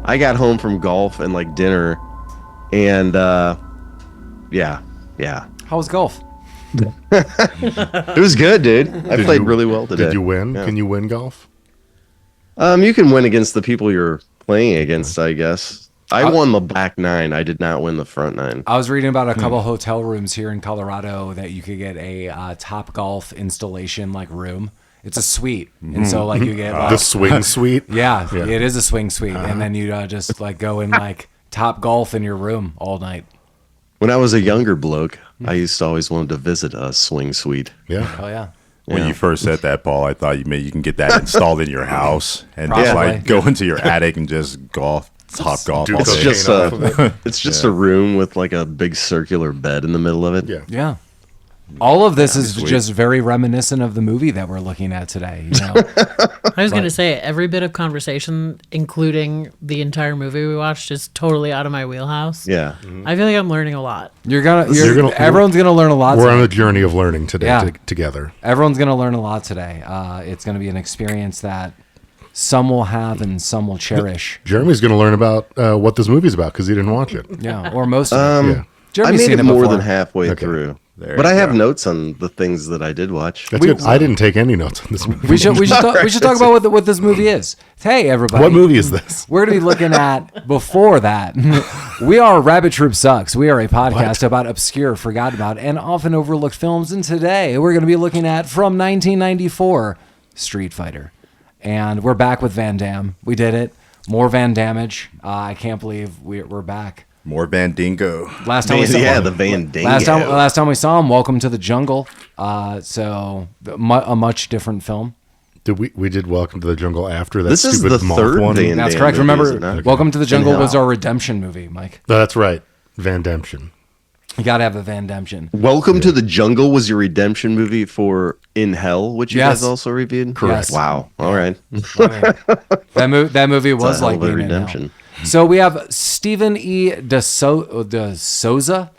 I got home from golf and like dinner, and yeah. How was golf? It was good, dude. I played really well today. Did you win? Yeah. Can you win golf? You can win against the people you're playing against, I guess. I won the back 9. I did not win the front 9. I was reading about a couple hotel rooms here in Colorado that you could get a Top Golf installation like room. It's a suite, and so like you get The swing suite? yeah, it is a swing suite, and then you just like go in like Top Golf in your room all night. When I was a younger bloke, I used to always want to visit a swing suite. Yeah. Oh yeah. When you first said that, Paul, I thought you can get that installed in your house and Probably. just like go into your attic and just golf, top golf. Do all It's day. just a room with like a big circular bed in the middle of it. Yeah. Yeah. All of this is sweet. just very reminiscent of the movie that we're looking at today. You know? I was going to say, every bit of conversation, including the entire movie we watched, is totally out of my wheelhouse. Yeah. I feel like I'm learning a lot. Everyone's gonna learn a lot. We're today. on a journey of learning today Yeah. together. Everyone's gonna learn a lot today. It's gonna be an experience that some will have and some will cherish. Jeremy's going to learn about what this movie's about because he didn't watch it. Yeah, or most of it. Yeah. I Jeremy's made seen it more before. than halfway Okay. through. There But you I have go. notes on the things that I did watch. That's good. I didn't take any notes on this movie. We should talk about what this movie is. Hey, everybody. What movie is this? We're going to be looking at, before that, we are Rabbit Troop Sucks. We are a podcast about obscure, forgotten about, and often overlooked films. And today we're going to be looking at, from 1994, Street Fighter. And we're back with Van Damme. We did it. More Van Damage. I can't believe we're back. More Bandingo. Last time we saw Yeah, the Van Damme. last time we saw him, Welcome to the Jungle. So a much different film. Did we did Welcome to the Jungle after that This is stupid the moth third one? Van That's Damme correct. movie, is Remember, it not? Welcome to the Jungle In was Hell. our redemption movie, Mike. That's right. Van Demption. You got to have a Van Demption. Welcome to the Jungle was your redemption movie for In Hell, which you Yes. guys also reviewed? Correct. Wow. All right. That movie was It's a hell like of a being in hell. redemption. So we have Stephen E. De Souza,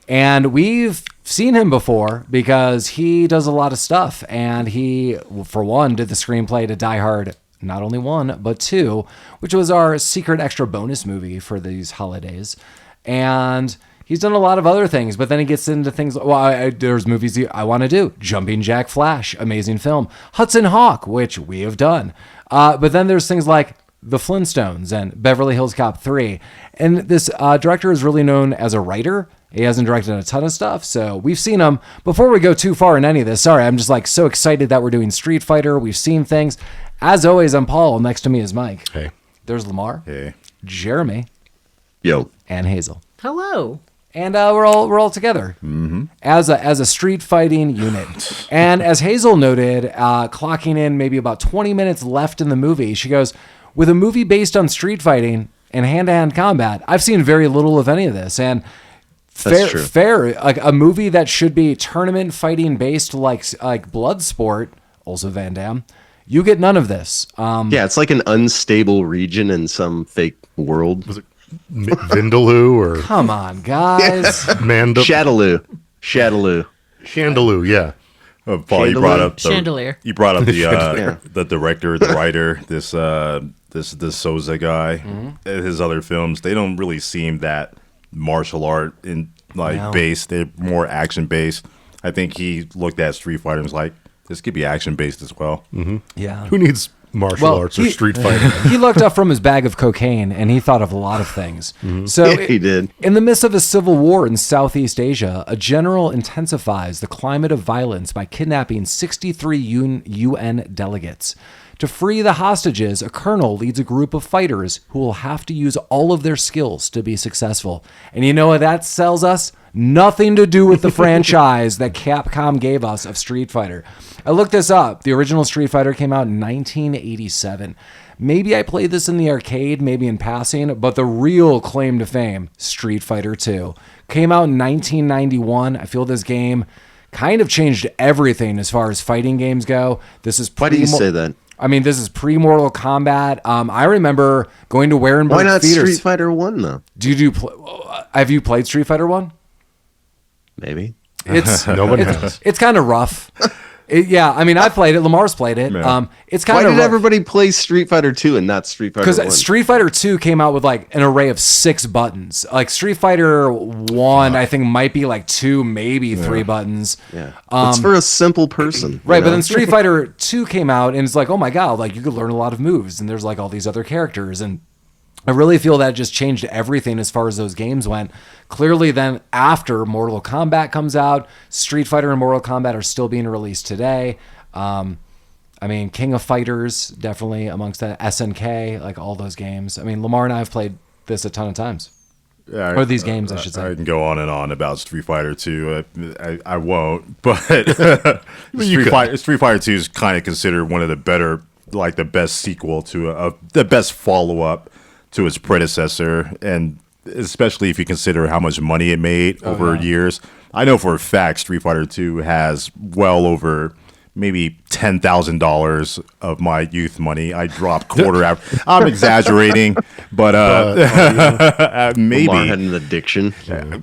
and we've seen him before because he does a lot of stuff. And he, for one, did the screenplay to Die Hard, not only 1, but 2, which was our secret extra bonus movie for these holidays. And he's done a lot of other things, but then he gets into things. Well, there's movies I want to do. Jumping Jack Flash, amazing film. Hudson Hawk, which we have done. But then there's things like The Flintstones and Beverly Hills Cop 3. And this director is really known as a writer. He hasn't directed a ton of stuff, so we've seen him. Before we go too far in any of this, sorry, I'm just like so excited that we're doing Street Fighter. We've seen things. As always, I'm Paul. Next to me is Mike. Hey. There's Lamar, Hey. Jeremy, Yo. and Hazel. Hello. And we're all together as a street fighting unit. And as Hazel noted, clocking in maybe about 20 minutes left in the movie, she goes, with a movie based on street fighting and hand-to-hand combat, I've seen very little of any of this. And That's true. fair, like a movie that should be tournament fighting based, like Bloodsport, also Van Damme, you get none of this. Yeah, it's like an unstable region in some fake world. Was it Vindaloo or Come on, guys. Mandaloo? Shadaloo. Chandelier, yeah. Paul, you brought up the Chandelier. You brought up the Yeah. the director, the writer, this Souza guy. His other films, they don't really seem that martial art in No. based. They're more action based. I think he looked at Street Fighter and was like, this could be action based as well. Yeah. Who needs martial arts or street fighting? He looked up from his bag of cocaine and he thought of a lot of things. So Yeah, he did. In the midst of a civil war in Southeast Asia, a general intensifies the climate of violence by kidnapping 63 UN delegates. To free the hostages, a colonel leads a group of fighters who will have to use all of their skills to be successful. And you know what that sells us? Nothing to do with the franchise that Capcom gave us of Street Fighter. I looked this up. The original Street Fighter came out in 1987. Maybe I played this in the arcade, maybe in passing, but the real claim to fame, Street Fighter 2, came out in 1991. I feel this game kind of changed everything as far as fighting games go. This is Why do you say that? I mean, this is pre-Mortal Kombat. I remember going to Warenberg Why not theaters. Street Fighter 1, though? Have you played Street Fighter 1? Maybe. It's Nobody has. it's kind of rough. I mean, I played it. Lamar's played it. Yeah. It's kind Why of did everybody play Street Fighter 2 and not Street Fighter 1? because Street Fighter 2 came out with like an array of 6 buttons. Like Street Fighter 1, I think might be like 2, maybe 3 buttons. Yeah. It's for a simple person. Right, you but know? then Street Fighter 2 came out, and it's like, oh my god, like you could learn a lot of moves, and there's like all these other characters, and I really feel that just changed everything as far as those games went. Clearly, then after Mortal Kombat comes out, Street Fighter and Mortal Kombat are still being released today. I mean, King of Fighters, definitely amongst that, SNK, like all those games. I mean, Lamar and I have played this a ton of times. Yeah, Or these games, I should say. I can go on and on about Street Fighter 2. I won't, but Street Fighter 2 is kind of considered one of the better, like the best sequel to the best follow-up to its predecessor, and especially if you consider how much money it made over years. I know for a fact Street Fighter 2 has well over maybe $10,000 of my youth money. I dropped quarter after. I'm exaggerating, but maybe. Lamar had an addiction.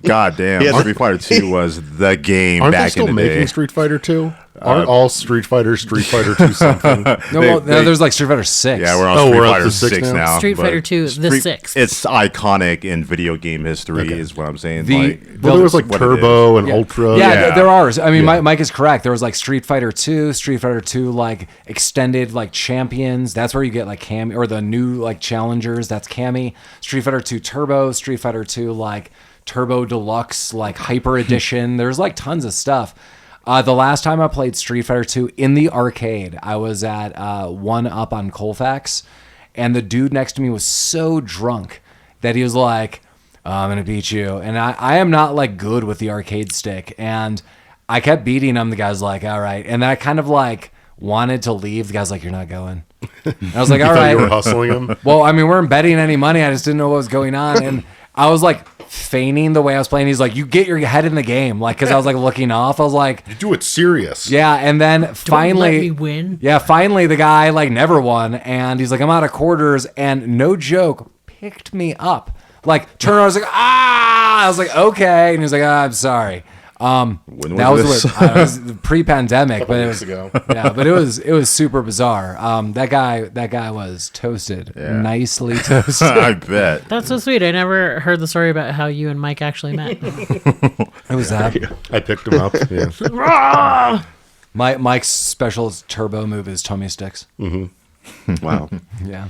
God damn, Street Fighter 2 was the game Aren't they back still in the making day. Street Fighter 2? Aren't all Street Fighter 2 something? No, there's like Street Fighter 6. Yeah, we're on Oh, Street we're up Fighter to 6 6 now? now. Street but Fighter 2, the 6th. It's iconic in video game history, is what I'm saying. Well, there was like what it Turbo is. and Ultra. Yeah, there are. I mean, Mike is correct. There was like Street Fighter 2, Street Fighter 2 like extended like champions. That's where you get like Cammy, or the new like challengers. That's Cammy. Street Fighter 2 Turbo, Street Fighter 2 like Turbo Deluxe, like Hyper Edition. There's like tons of stuff. The last time I played Street Fighter 2 in the arcade, I was at 1-Up on Colfax, and the dude next to me was so drunk that he was like, oh, I'm going to beat you. And I am not like good with the arcade stick. And I kept beating him. The guy's like, all right. And then I kind of like wanted to leave. The guy's like, you're not going. And I was like, all right. You were hustling him? Well, I mean, we weren't betting any money. I just didn't know what was going on. And I was like feigning the way I was playing. He's like, you get your head in the game. Like, because I was like looking off. I was like, You do it serious. yeah. And then finally, Don't let me win. yeah, finally the guy like never won. And he's like, I'm out of quarters. And no joke, picked me up. Like, turned around, I was like, ah! I was like, okay. And he was like, I'm sorry. When That was was, this? it was pre-pandemic, but it was ago. yeah, but it was super bizarre. That guy was toasted, nicely toasted. I bet. That's so sweet. I never heard the story about how you and Mike actually met. It was that. I picked him up. Yeah. Mike's special turbo move is tummy sticks. Wow. Yeah.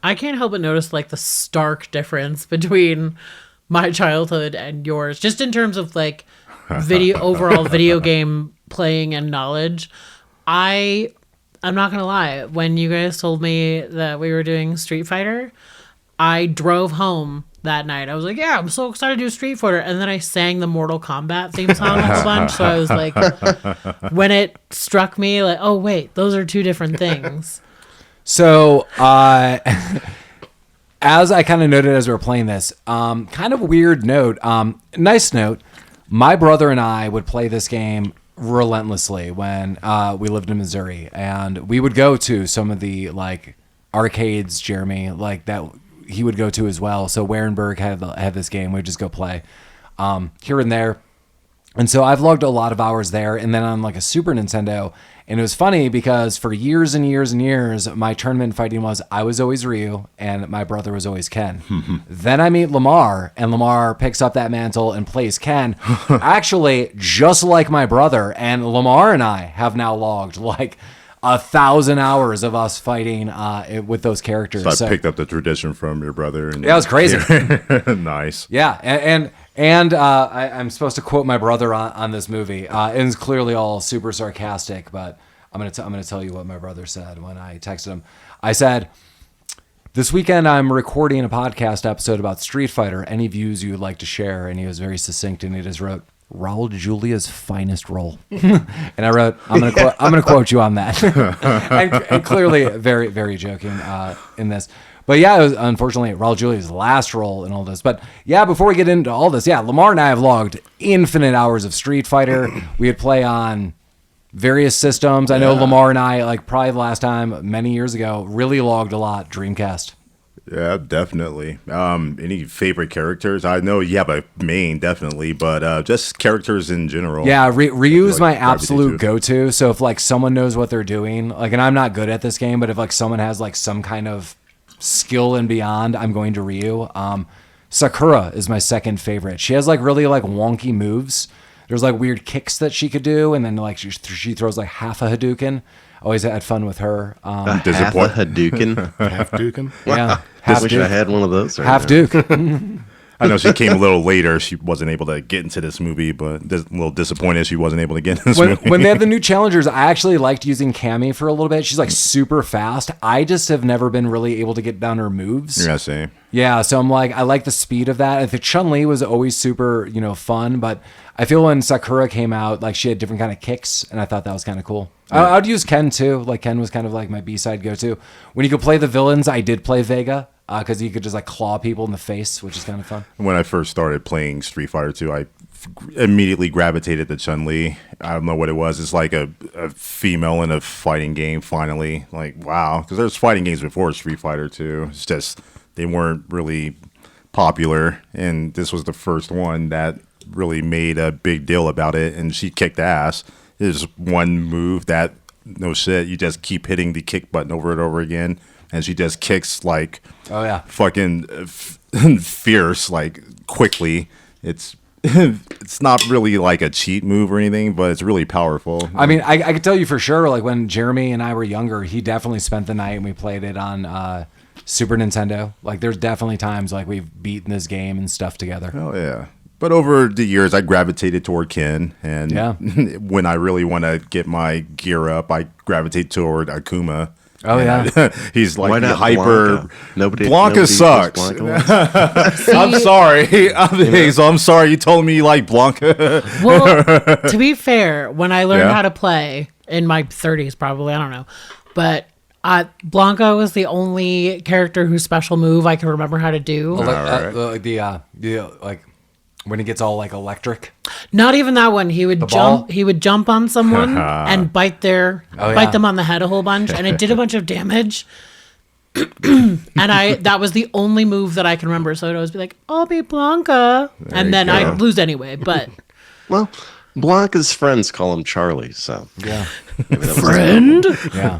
I can't help but notice like the stark difference between my childhood and yours, just in terms of like overall video game playing and knowledge. I'm not gonna lie, when you guys told me that we were doing Street Fighter, I drove home that night. I was like, yeah, I'm so excited to do Street Fighter. And then I sang the Mortal Kombat theme song a whole bunch. So I was like, when it struck me, like, oh wait, those are two different things. So, as I kind of noted as we were playing this, kind of weird note, nice note. My brother and I would play this game relentlessly when we lived in Missouri, and we would go to some of the like arcades, Jeremy, like that he would go to as well. So Warenberg had this game. We'd just go play here and there. And so I've logged a lot of hours there, and then on like a Super Nintendo. And it was funny because for years and years and years, my tournament fighting was I was always Ryu and my brother was always Ken. Then I meet Lamar, and Lamar picks up that mantle and plays Ken, actually just like my brother. And Lamar and I have now logged like 1,000 hours of us fighting with those characters. So I picked up the tradition from your brother. And Yeah, it was crazy. Nice. Yeah, and I'm supposed to quote my brother on this movie. And it's clearly all super sarcastic, but I'm gonna tell you what my brother said when I texted him. I said, "This weekend I'm recording a podcast episode about Street Fighter. Any views you would like to share?" And he was very succinct, and he just wrote, "Raul Julia's finest role." And I wrote, "I'm gonna quote you on that." and clearly, very very joking in this. But yeah, it was unfortunately Raul Julia's last role in all this. But yeah, before we get into all this, yeah, Lamar and I have logged infinite hours of Street Fighter. We would play on various systems. I know Lamar and I, like probably the last time many years ago, really logged a lot Dreamcast. Yeah, definitely. Any favorite characters? I know you have a main, definitely, but just characters in general. Yeah, Ryu's my gravitate absolute to. go-to. So if like someone knows what they're doing, like, and I'm not good at this game, but if like someone has like some kind of skill and beyond, I'm going to Ryu. Sakura is my second favorite. She has like really like wonky moves. There's like weird kicks that she could do, and then like she throws like half a Hadouken. Always had fun with her. Half a Hadouken. Half Dukin. Yeah, I half wish Duke. I had one of those. Right Half now. Duke. I know she came a little later. She wasn't able to get into this movie, but a little disappointed she wasn't able to get in this movie. When they had the new challengers, I actually liked using Cammy for a little bit. She's like super fast. I just have never been really able to get down her moves. Yeah, same. Yeah, so I'm like, I like the speed of that. I think Chun-Li was always super, fun, but I feel when Sakura came out, like she had different kind of kicks, and I thought that was kind of cool. I'd use Ken too. Like Ken was kind of like my B-side go-to. When you could play the villains, I did play Vega because you could just like claw people in the face, which is kind of fun. When I first started playing Street Fighter 2, I immediately gravitated to Chun-Li. I don't know what it was. It's like a female in a fighting game, finally. Like, wow. Because there's fighting games before Street Fighter 2. It's just, they weren't really popular. And this was the first one that really made a big deal about it. And she kicked ass. There's one move that, no shit, you just keep hitting the kick button over and over again. And she just kicks like, Oh, yeah. fucking fierce, like quickly. It's not really like a cheat move or anything, but it's really powerful. I mean, I could tell you for sure, like when Jeremy and I were younger, he definitely spent the night and we played it on Super Nintendo. Like there's definitely times like we've beaten this game and stuff together. Oh yeah. But over the years, I gravitated toward Ken, and Yeah. when I really want to get my gear up, I gravitate toward Akuma. Oh, And yeah. he's like Why the not hyper. Blanca? Blanca nobody sucks. does Blanca well. I'm sorry, Hazel. I'm sorry. You told me you like Blanca. Well, to be fair, when I learned Yeah. how to play in my 30s, probably, I don't know, but Blanca was the only character whose special move I can remember how to do. Like like when he gets all like electric. Not even that one. He would ball? jump. He would jump on someone and bite yeah. them on the head a whole bunch, and it did a bunch of damage. And that was the only move that I can remember. So I'd always be like, "I'll be Blanca," and then I'd lose anyway. But Well, Blanca's friends call him Charlie, so Yeah. maybe that was friend. Yeah.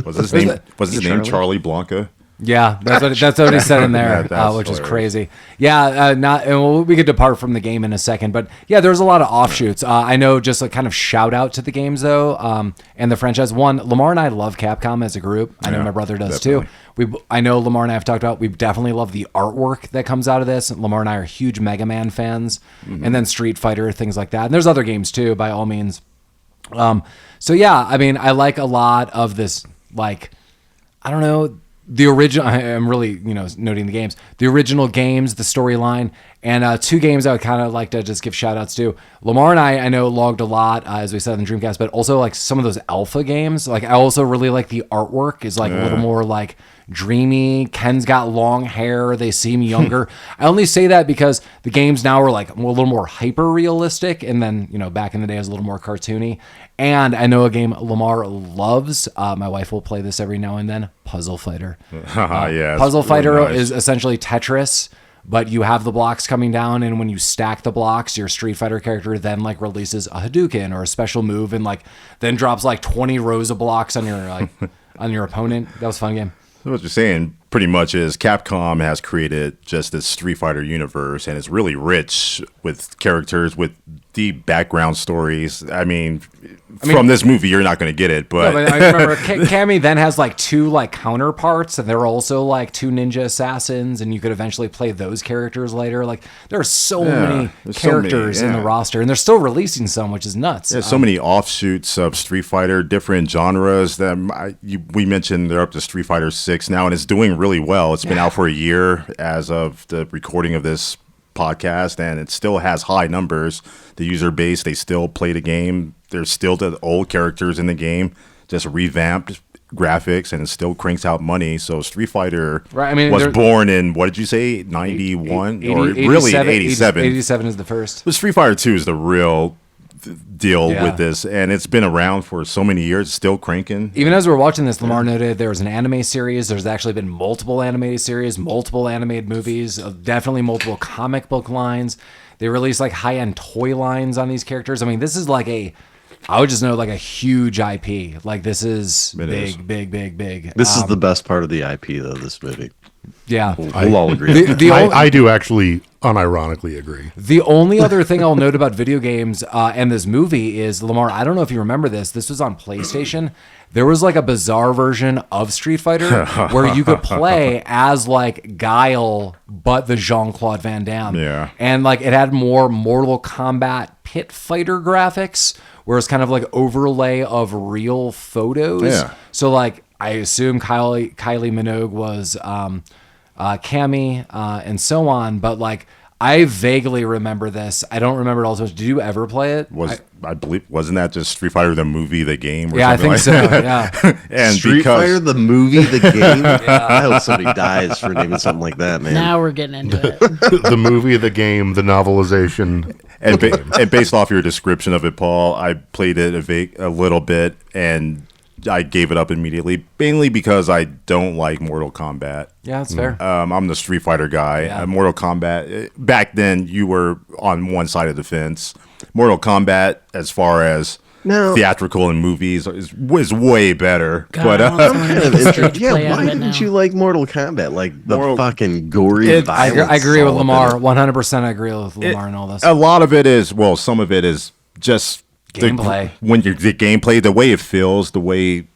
Was his name? Was his name Charlie Blanca? Yeah, that's what he said in there, That's which is hilarious. crazy. Yeah, and we could depart from the game in a second, but yeah, there's a lot of offshoots. I know, just a kind of shout out to the games though, and the franchise. One, Lamar and I love Capcom as a group. I know my brother does too. I know Lamar and I have talked about. We definitely love the artwork that comes out of this. Lamar and I are huge Mega Man fans, and then Street Fighter, things like that. And there's other games too, by all means. So yeah, I mean, I like a lot of this. Like, I don't know. The original, I'm really, noting the games, the original games, the storyline, and two games I would kind of like to just give shout outs to. Lamar and I know logged a lot, as we said in Dreamcast, but also like some of those alpha games. Like I also really like the artwork is like a little more like dreamy. Ken's got long hair. They seem younger. I only say that because the games now are like a little more hyper realistic. And then, back in the day it was a little more cartoony. And I know a game Lamar loves. My wife will play this every now and then. Puzzle Fighter. Yeah. Puzzle it's Fighter really nice. is essentially Tetris, but you have the blocks coming down, and when you stack the blocks, your Street Fighter character then like releases a Hadouken or a special move, and like then drops like 20 rows of blocks on your on your opponent. That was a fun game. So what you're saying pretty much is Capcom has created just this Street Fighter universe, and it's really rich with characters with deep background stories. I mean, from this movie, you're not going to get it, but, I remember Cammy then has like two like counterparts, and they're also like two ninja assassins, and you could eventually play those characters later. Like there are so many there's characters so many, in the roster, and they're still releasing some, which is nuts. there's so many offshoots of Street Fighter, different genres that we mentioned. They're up to Street Fighter 6 now, and it's doing really well. It's been out for a year as of the recording of this podcast, and it still has high numbers. The user base, they still play the game. There's still the old characters in the game, just revamped graphics, and it still cranks out money. So Street Fighter was born in, what did you say, 91? Or really 87? 87 is the first. But Street Fighter 2 is the real deal Yeah. with this, and it's been around for so many years, still cranking. Even as we're watching this, Lamar noted there was an anime series. There's actually been multiple animated series, multiple animated movies, definitely multiple comic book lines. They release like high-end toy lines on these characters. I mean, this is like I would just know like a huge IP. Like this is big. This is the best part of the IP, though. This movie. Yeah. We'll all agree. I do actually unironically agree. The only other thing I'll note about video games and this movie is, Lamar, I don't know if you remember this. This was on PlayStation. There was like a bizarre version of Street Fighter where you could play as like Guile, but the Jean-Claude Van Damme. Yeah. And like it had more Mortal Kombat pit fighter graphics, where it's kind of like overlay of real photos. Yeah. So like I assume Kylie Minogue was Cammy and so on, but like I vaguely remember this. I don't remember it all so much. Did you ever play it? I believe, wasn't that just Street Fighter the movie, the game? Or Yeah, I something think like so. that? Yeah. And Street Fighter, the movie, the game. I hope somebody dies for naming something like that, man. Now we're getting into it. The movie, the game, the novelization. and based off your description of it, Paul, I played it a little bit, and I gave it up immediately, mainly because I don't like Mortal Kombat. Yeah, that's fair. I'm the Street Fighter guy. Yeah. Mortal Kombat, back then, you were on one side of the fence. Mortal Kombat, as far as theatrical and movies, was way better. God, But I want Kind of to interesting. Yeah, play out why of it didn't now. you like Mortal Kombat? Like the fucking gory I violence. agree with all up Lamar. in it. 100% I agree with Lamar and all this. a lot of it is, well, some of it is just Gameplay. The gameplay, the way it feels, the way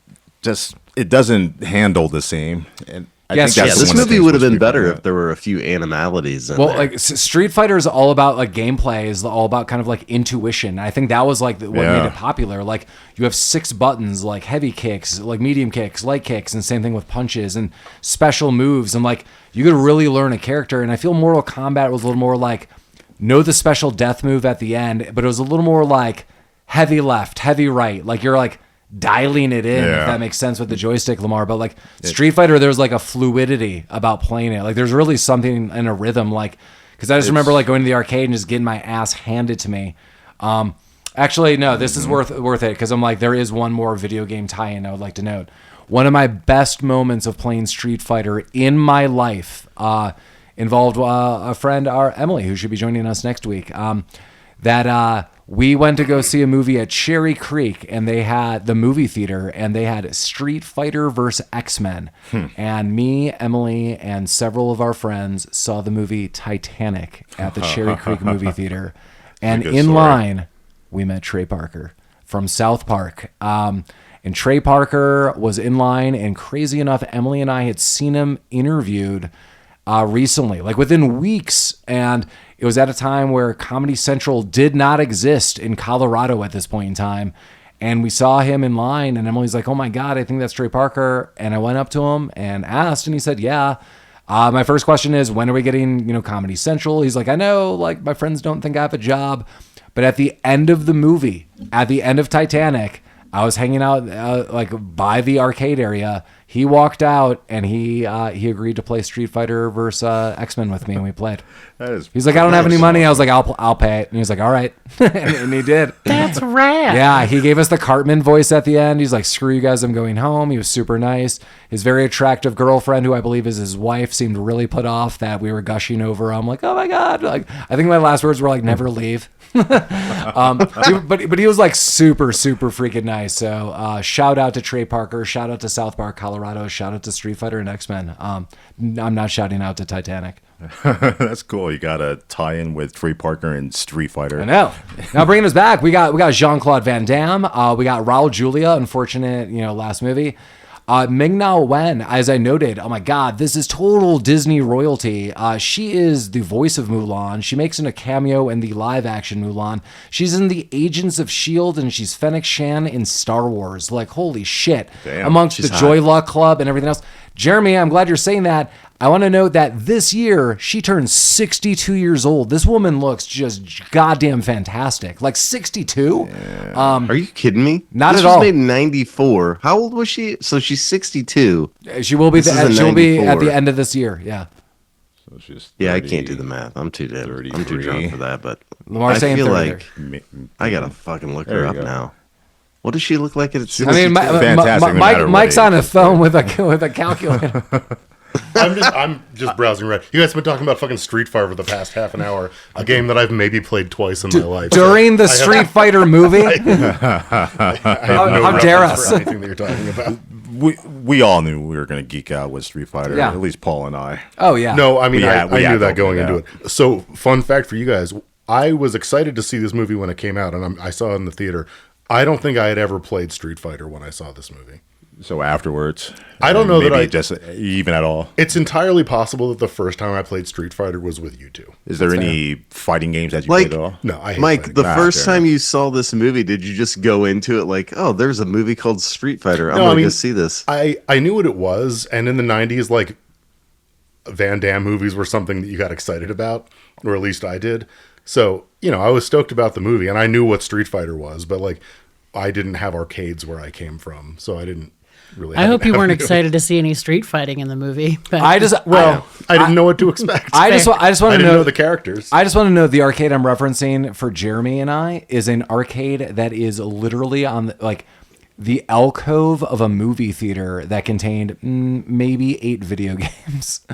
just it doesn't handle the same. And I Yes, think Yeah, that's this one of the movie things would have with been Street better Fighter. if there were a few animalities in Well, there. like Street Fighter is all about like gameplay, is all about kind of like intuition. I think that was like what made it popular. Like you have 6 buttons, like heavy kicks, like medium kicks, light kicks, and same thing with punches and special moves. And like you could really learn a character. And I feel Mortal Kombat was a little more like know the special death move at the end, but it was a little more like heavy left, heavy right. Like you're like dialing it in, if that makes sense with the joystick, Lamar. But like Street Fighter, there's like a fluidity about playing it. Like there's really something in a rhythm, like because I just remember like going to the arcade and just getting my ass handed to me. Actually, no, this is worth it because I'm like there is one more video game tie-in I would like to note. One of my best moments of playing Street Fighter in my life involved a friend, our Emily, who should be joining us next week. We went to go see a movie at Cherry Creek, and they had the movie theater, and they had Street Fighter versus X-Men. And me, Emily, and several of our friends saw the movie Titanic at the Cherry Creek movie theater. And good in story. line, we met Trey Parker from South Park. And Trey Parker was in line, and crazy enough, Emily and I had seen him interviewed recently, like within weeks. And it was at a time where Comedy Central did not exist in Colorado at this point in time. And we saw him in line, and Emily's like, oh my God, I think that's Trey Parker. And I went up to him and asked, and he said, yeah. My first question is, when are we getting, Comedy Central? He's like, I know, like my friends don't think I have a job. But at the end of the movie, at the end of Titanic, I was hanging out like by the arcade area. He walked out and he agreed to play Street Fighter versus X-Men with me, and we played. He's like, I don't have any money. I was like, I'll pay it. And he was like, all right, and he did. That's rad. Yeah, he gave us the Cartman voice at the end. He's like, screw you guys, I'm going home. He was super nice. His very attractive girlfriend, who I believe is his wife, seemed really put off that we were gushing over him. Like, oh my God. Like, I think my last words were like, never leave. But he was like super freaking nice. So shout out to Trey Parker, shout out to South Park, Colorado, shout out to Street Fighter and X-Men. I'm not shouting out to Titanic. That's cool. You got a tie-in with Trey Parker and Street Fighter. I know. Now bringing us back, we got Jean-Claude Van Damme. We got Raul Julia, unfortunate, last movie. Ming-Na Wen, as I noted, oh my God, this is total Disney royalty. She is the voice of Mulan. She makes a cameo in the live-action Mulan. She's in the Agents of S.H.I.E.L.D. and she's Fennec Shan in Star Wars. Like, holy shit. Damn, amongst the Joy Luck Club and everything else. Jeremy, I'm glad you're saying that. I want to note that this year, she turns 62 years old. This woman looks just goddamn fantastic. Like 62? Are you kidding me? Not this at all. was made in 94. How old was she? So she's 62. She will be This is at in the 94. end of this year. Yeah. So she's Yeah, I 30, can't do the math. I'm too dead. I'm too 33. drunk for that. But Lamar's I saying feel 30 like there. I gotta fucking look There her you up go. now. What does she look like at I mean, fantastic no matter what Mike's age. on a phone with a calculator. I'm just browsing right. You guys have been talking about fucking Street Fighter for the past half an hour. A game that I've maybe played twice in my life. During the Street Fighter movie? I have no how dare reference us. for anything that you're talking about. We all knew we were going to geek out with Street Fighter. Yeah. At least Paul and I. Oh, yeah. No, I mean, We I had knew that to going open into it it. So, fun fact for you guys, I was excited to see this movie when it came out, and I saw it in the theater. I don't think I had ever played Street Fighter when I saw this movie. So afterwards, I don't know that maybe I- just even at all. It's entirely possible that the first time I played Street Fighter was with you two. Is there any fighting games that you Like- played at all? No, I hate Mike, fighting. the Ah, first fair time you saw this movie, did you just go into it like, oh, there's a movie called Street Fighter. I'm No, gonna I mean, go see this. I knew what it was, and in the 90s, like, Van Damme movies were something that you got excited about, or at least I did. So, I was stoked about the movie, and I knew what Street Fighter was, but, like, I didn't have arcades where I came from, so I didn't really I have hope an you weren't avenue. excited to see any street fighting in the movie. But I didn't know what to expect. I just want I to didn't know know the characters. I just want to know the arcade I'm referencing for Jeremy and I is an arcade that is literally on the alcove of a movie theater that contained maybe 8 video games.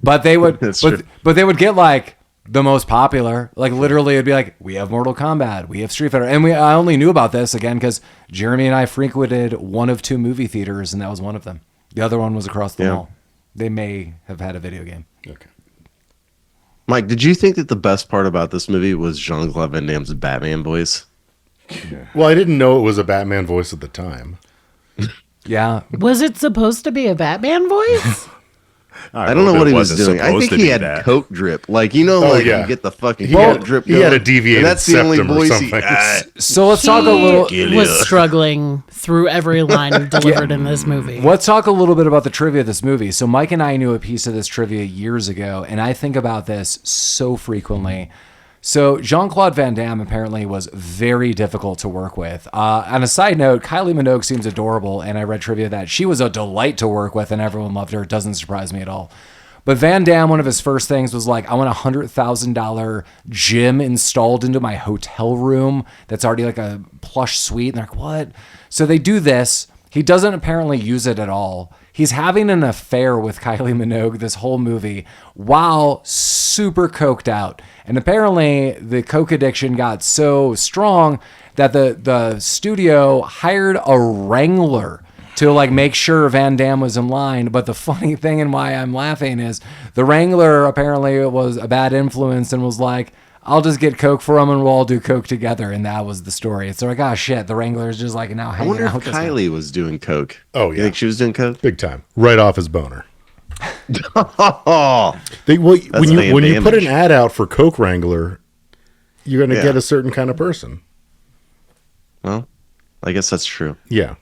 But they would That's true. but they would get like the most popular. Like literally it'd be like, we have Mortal Kombat, we have Street Fighter. And I only knew about this again because Jeremy and I frequented one of 2 movie theaters, and that was one of them. The other one was across the Yeah. mall. They may have had a video game. Okay. Mike, did you think that the best part about this movie was Jean-Claude Van Damme's Batman voice? Well, I didn't know it was a Batman voice at the time. Yeah. was it supposed to be a Batman voice? I don't know if what it he was wasn't doing. I supposed think to he be had that. coke drip. Like, you yeah. get the fucking He coke had- drip he had going. a deviated And that's the only septum or voice something. So let's talk a little. He was struggling through every line delivered in this movie. Let's talk a little bit about the trivia of this movie. So Mike and I knew a piece of this trivia years ago, and I think about this so frequently. So Jean-Claude Van Damme apparently was very difficult to work with. On a side note, Kylie Minogue seems adorable, and I read trivia that she was a delight to work with, and everyone loved her. It doesn't surprise me at all. But Van Damme, one of his first things was like, I want a $100,000 gym installed into my hotel room that's already like a plush suite. And they're like, what? So they do this. He doesn't apparently use it at all. He's having an affair with Kylie Minogue this whole movie while super coked out. And apparently the coke addiction got so strong that the studio hired a wrangler to like make sure Van Damme was in line. But the funny thing and why I'm laughing is the wrangler apparently was a bad influence and was like, I'll just get coke for him and we'll all do coke together. And that was the story. It's like, oh shit, the wrangler's just like now I hanging wonder out if with this guy. Kylie was doing coke. Oh, You yeah. think she was doing coke? Big time. Right off his boner. Oh, When you put an damage. ad out for Coke Wrangler, you're going to Yeah. get a certain kind of person. well, I guess that's true. Yeah.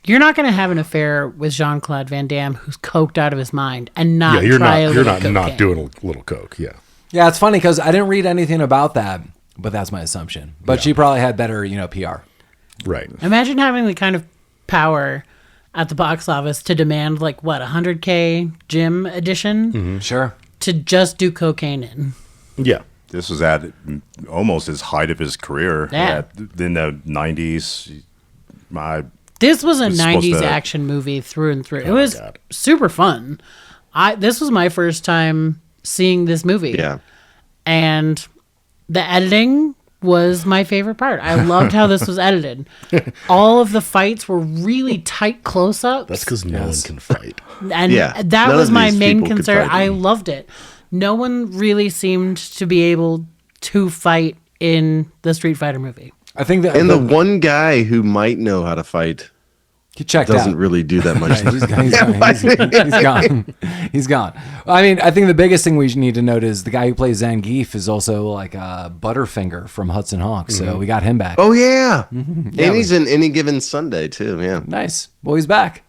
You're not going to have an affair with Jean-Claude Van Damme who's coked out of his mind and not Yeah, you're try a not you're little not cocaine. doing a little Coke. Yeah. Yeah, it's funny because I didn't read anything about that, but that's my assumption. But she probably had better, PR. Right. Imagine having the kind of power at the box office to demand like what, $100K gym edition Sure. to just do cocaine in. Yeah. This was at almost his height of his career. Yeah. In the 90s. This was a It's supposed 90s to- action movie through and through. It was God. super fun. This was my first time seeing this movie. Yeah. And the editing was my favorite part. I loved how this was edited. All of the fights were really tight close-ups. That's because no one can fight. And Yeah, that none was of my these main people could concern. fight. I loved it. No one really seemed to be able to fight in the Street Fighter movie. I think that And the one guy who might know how to fight he checked doesn't out. really do that much. He's gone. He's gone. I mean, I think the biggest thing we need to note is the guy who plays Zangief is also like Butterfinger from Hudson Hawk. So we got him back. Oh yeah, and he's in Any Given Sunday too. Yeah, Nice. Well, he's back.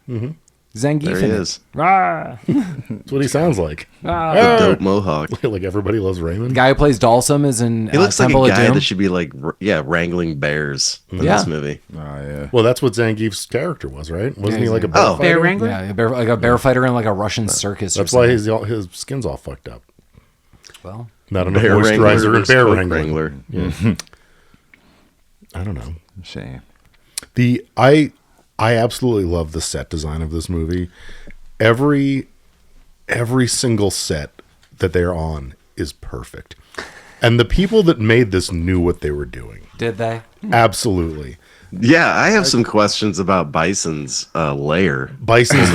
Zangief there he in it. is. Rah. That's what he sounds like. The dope mohawk. Like Everybody Loves Raymond. The guy who plays Dalsum is in He looks like Temple a of guy Doom. that should be like, wrangling bears in Yeah. this movie. Yeah. Well, that's what Zangief's character was, right? Wasn't he he's like a a- bear Oh. fighter? Bear Wrangler? Yeah, like a bear fighter in like a Russian circus. That's or why something. his skin's all fucked up. Well, Not enough Bear Wrangler moisturizer and versus bear Coke wrangler. Wrangler. Yeah. I don't know. Shame. I absolutely love the set design of this movie. Every single set that they're on is perfect. And the people that made this knew what they were doing. did they? Absolutely. Yeah, I have some questions about Bison's lair. Bison's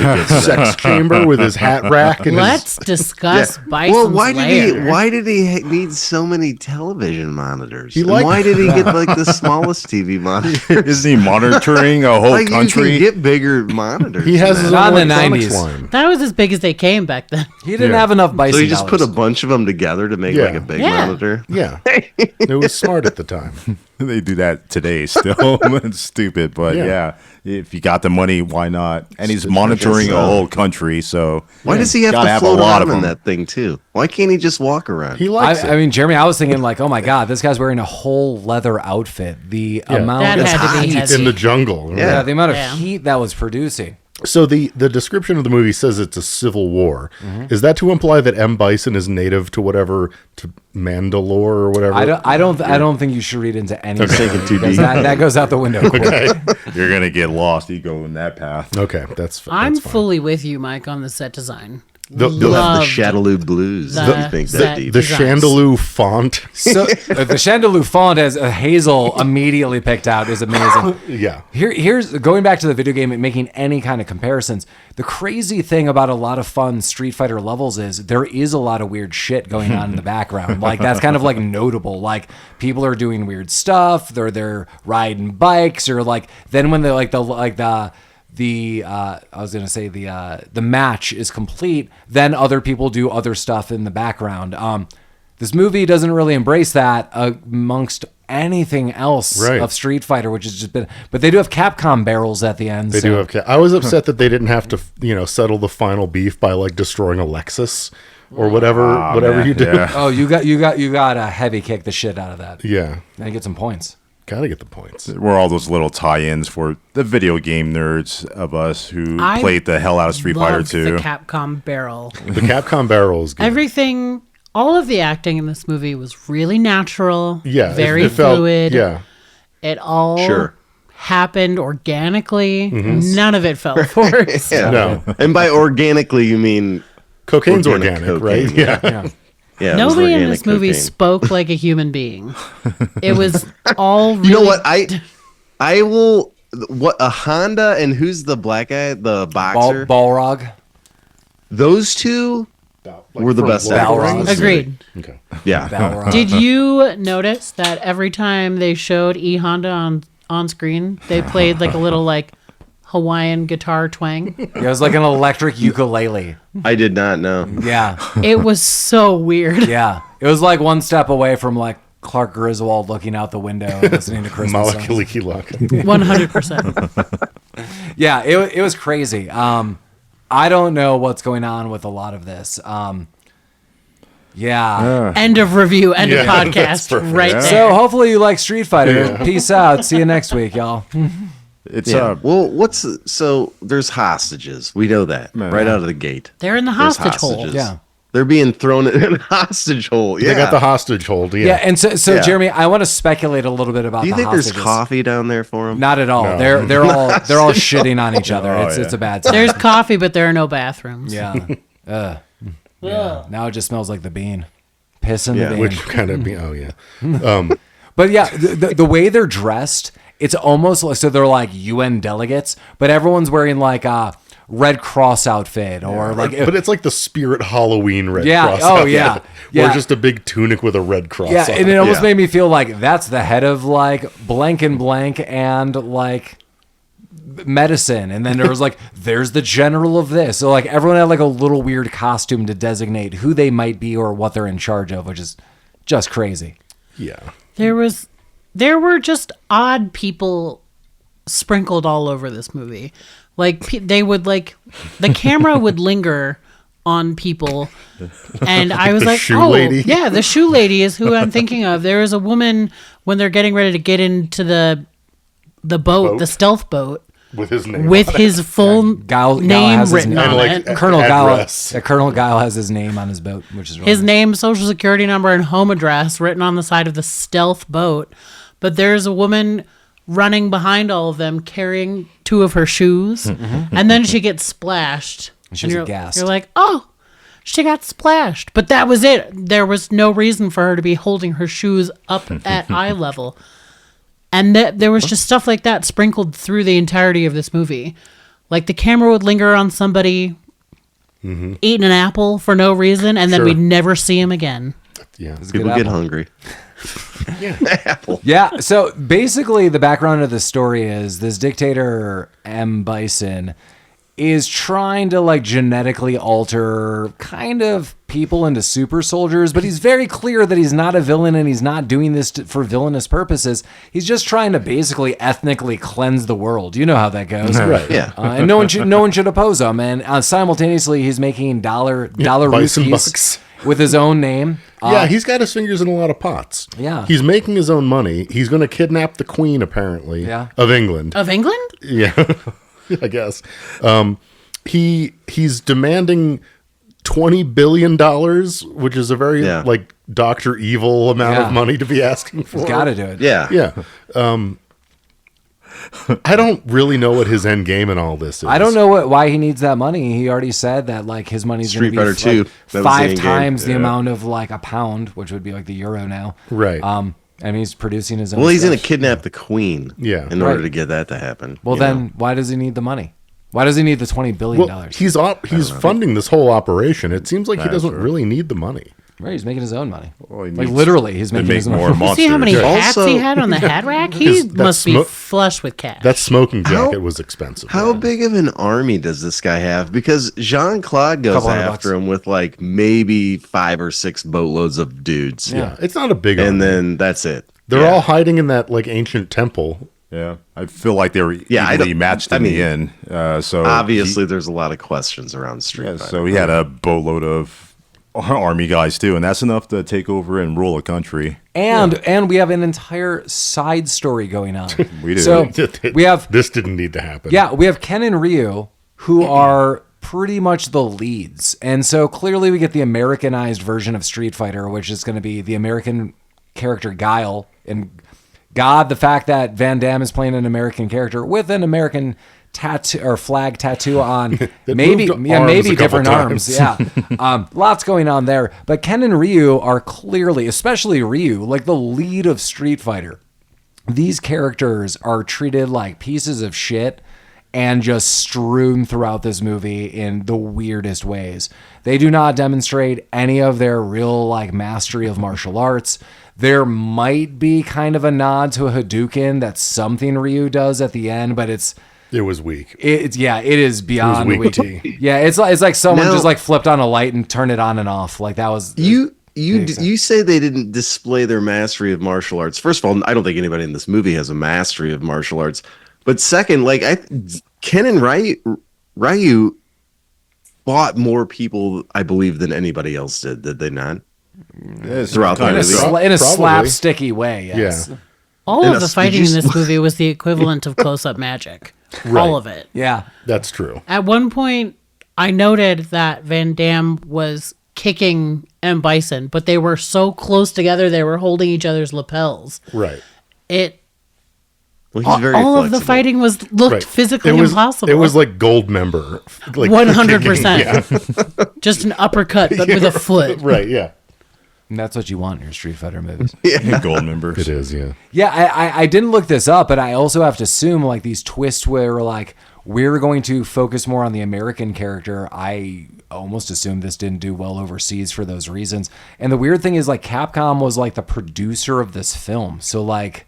sex chamber with his hat rack and Let's discuss Bison's Well, lair. why did he need so many television monitors? He And liked- why did he get like the smallest TV monitor? Isn't he monitoring a whole Like country? you can get bigger monitors. he has than his that. own Not in the electronics 90s. line. That was as big as they came back then. He didn't Yeah. have enough Bison. So he just put a dollars. bunch of them together to make Yeah. like a big Yeah. monitor. Yeah. It was smart at the time. They do that today still. It's stupid, but Yeah. if you got the money, why not? And he's Just- monitoring I guess a so. whole country, so Why does he have gotta to have float a lot around of in them. that thing too? Why can't he just walk around? He likes it. I mean, Jeremy, I was thinking like, oh my god, this guy's wearing a whole leather outfit. The amount That of had to be heat, heavy. in the jungle. yeah, the amount of Yeah. heat that was producing. So the description of the movie says it's a civil war. Is that to imply that M. Bison is native to Mandalore or whatever? I don't think you should read into anything. thinking too because deep. that goes out the window. quick. you're gonna get lost. You go in that path. Okay, that's I'm that's fine. fully with you, Mike, on the set design. The- You'll have the Loved Shadaloo Blues. the- if you think the- that deep. The designs. Chandelou font. So the chandelier font, as Hazel immediately picked out, is amazing. Yeah. Here's going back to the video game and making any kind of comparisons. The crazy thing about a lot of fun Street Fighter levels is there is a lot of weird shit going on in the background. Like that's kind of like notable. Like people are doing weird stuff. They're riding bikes or like then when they the match is complete, then other people do other stuff in the background. This movie doesn't really embrace that amongst anything else Right. of Street Fighter, which has just been. But they do have Capcom barrels at the end. They do have. I was upset that they didn't have to, settle the final beef by like destroying a Lexus or whatever man, you do. yeah. Oh, you got a heavy kick the shit out of that. Yeah. Now you get some points. Gotta get the points. Were all those little tie-ins for the video game nerds of us who I played the hell out of Street Fighter Loved 2. the Capcom barrel. The Capcom barrel is good. Everything, all of the acting in this movie was really natural. Yeah. Very it felt, fluid. Yeah. It all Sure. happened organically. None of it felt forced. Yeah. No. And by organically, you mean Cocaine's Organic organic, cocaine, right? yeah. Yeah. yeah. it was Nobody in organic this movie cocaine. spoke like a human being. It was all really, You know what? I will. What a Honda and who's the black guy? The boxer. Balrog. Those two were the from best Lord of the actors. Rings? Agreed. Okay. Yeah. Balrog. Did you notice that every time they showed E Honda on screen, they played like a little like Hawaiian guitar twang? It was like an electric ukulele. I did not know. Yeah, It was so weird. yeah. It was like one step away from like Clark Griswold looking out the window and listening to Christmas songs. Malakaliki Luck. 100%. Yeah, it was crazy. I don't know what's going on with a lot of this. Yeah. End of review, end of Yeah, that's podcast perfect. right Yeah. there. So hopefully you like Street Fighter. Peace out. See you next week, y'all. It's Yeah. Well, so there's hostages. We know that right out of the gate. They're in the There's hostage hole. hostages. Yeah. They're being thrown in a hostage hole. Yeah. They got the hostage hold. Yeah. Yeah, and so Yeah. Jeremy, I want to speculate a little bit about Do you the think there's hostages. coffee down there for them? Not at all. No. They're all shitting on each other. It's a bad time. There's coffee, but there are no bathrooms. Yeah. Yeah. Now it just smells like the bean. Piss in Yeah, the bean. Which kind of be, oh, yeah. But yeah, the way they're dressed, it's almost like, so they're like UN delegates, but everyone's wearing like a Red Cross outfit or like, But it's like the Spirit Halloween Red Yeah, Cross. oh, outfit, yeah, Or yeah. just a big tunic with a Red Cross yeah, on and it almost Yeah. made me feel like that's the head of like blank and blank and like medicine, and then there was like there's the general of this, so like everyone had like a little weird costume to designate who they might be or what they're in charge of, which is just crazy. Yeah. There were just odd people sprinkled all over this movie. Like they would like the camera would linger on people, and I was The like, shoe oh lady? yeah, the shoe lady is who I'm thinking of. There is a woman when they're getting ready to get into the boat, the stealth boat. with his name, with his full Guile name has his written name. on And, it. Colonel address. Colonel Guile has his name on his boat, which is really His nice. name, social security number, and home address written on the side of the stealth boat. But there's a woman running behind all of them carrying two of her shoes. And then she gets splashed. She's you're, aghast. You're like, oh, she got splashed. But that was it. There was no reason for her to be holding her shoes up at eye level. And there was just stuff like that sprinkled through the entirety of this movie. Like the camera would linger on somebody eating an apple for no reason, and then Sure. we'd never see him again. Yeah. People get apple. hungry. Apple. Yeah, so basically the background of the story is this dictator M. Bison is trying to like genetically alter kind of people into super soldiers, but he's very clear that he's not a villain and he's not doing this for villainous purposes. He's just trying to basically ethnically cleanse the world. You know how that goes, Right. Yeah. And no one should oppose him. And simultaneously, he's making dollar Bison Ruskies bucks. with his own name. Yeah, he's got his fingers in a lot of pots. Yeah. He's making his own money. He's going to kidnap the Queen, apparently, Yeah. of England. Of England? Yeah, I guess. He's demanding $20 billion, which is a very Yeah. like Dr. Evil amount Yeah. of money to be asking for. He's got to do it. Yeah. Yeah. I don't really know what his end game in all this is. I don't know why he needs that money. He already said that like his money's going Street to be Fighter 2, like, that was the 5 end game. times the Yeah. amount of like a pound, which would be like the euro now. Right. And he's producing his own. Well, he's stuff. going to kidnap the Queen. Yeah. In order Right. to get that to happen. Well, you then know? why does he need the money? Why does he need the $20 billion? Well, he's funding this whole operation. It seems like he doesn't really need the money. Right, he's making his own money. Well, he Like needs literally, he's to making make his own more money. You monsters. see how many Yeah. hats Also- he had on the hat rack? He That must be smoke- flush with cash. That smoking jacket was expensive. How big of an army does this guy have? Because Jean-Claude goes Couple $100 after him with like maybe 5 or 6 boatloads of dudes. Yeah, it's not a big And army. then that's it. They're Yeah. all hiding in that like ancient temple. Yeah, I feel like they were Yeah, I evenly don't- matched I in the mean, end. So Obviously, there's a lot of questions around Street yeah, Fighter. so he had a boatload of army guys too, and that's enough to take over and rule a country. And we have an entire side story going on. We do. So we have This didn't need to happen. Yeah, we have Ken and Ryu, who are pretty much the leads. And so clearly we get the Americanized version of Street Fighter, which is going to be the American character Guile. And God, the fact that Van Damme is playing an American character with an American tattoo or flag tattoo on maybe moved arms maybe a couple different arms. times. Yeah. Lots going on there. But Ken and Ryu are clearly, especially Ryu, like the lead of Street Fighter. These characters are treated like pieces of shit and just strewn throughout this movie in the weirdest ways. They do not demonstrate any of their real like mastery of martial arts. There might be kind of a nod to a Hadoken. That's something Ryu does at the end, but it was weak. is beyond weak weak. tea. Yeah, it's like someone Now- just like flipped on a light and turned it on and off. Like that was You say they didn't display their mastery of martial arts. First of all, I don't think anybody in this movie has a mastery of martial arts. But second, like Ken and Ryu fought more people, I believe, than anybody else did they not? Throughout the in a, movie. in a Probably. slapsticky way. Yes. Yeah. All And of the did fighting you in this movie was the equivalent of close-up magic. All of it. Yeah. That's true. At one point, I noted that Van Damme was kicking M. Bison, but they were so close together they were holding each other's lapels. Right. Well, he's very All of the flexible. fighting looked Right. physically it was, impossible. It was like Gold Member. Like 100%. Yeah. Just an uppercut, but with a foot. Right, yeah. And that's what you want in your Street Fighter movies. Gold members. It is, yeah. Yeah, I didn't look this up, but I also have to assume like these twists where like we're going to focus more on the American character. I almost assume this didn't do well overseas for those reasons. And the weird thing is like Capcom was like the producer of this film. So like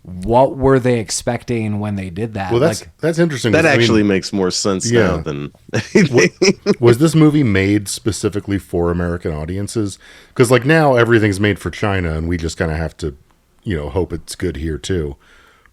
what were they expecting when they did that? Well, that's like, that's interesting. That I mean, actually makes more sense now Yeah. than anything. was this movie made specifically for American audiences? Because like now everything's made for China, and we just kind of have to, hope it's good here too.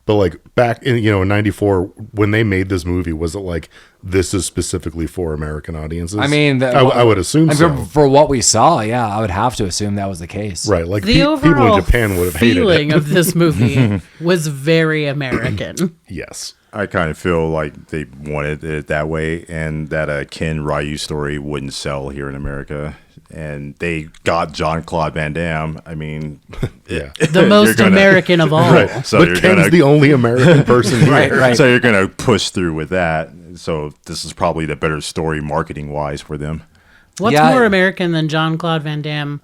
But like back in in '94 when they made this movie, was it like this is specifically for American audiences? I mean, I would assume I so. mean, for what we saw, yeah, I would have to assume that was the case. Right, like The people overall in Japan would have hated feeling it. of this movie was very American. Yes. I kind of feel like they wanted it that way, and that a Ken Ryu story wouldn't sell here in America. And they got Jean-Claude Van Damme. I mean, The most American of all. Right. So But you're Ken's gonna- the only American person here. Right. So you're going to push through with that. So this is probably the better story marketing-wise for them. What's Yeah. more American than Jean-Claude Van Damme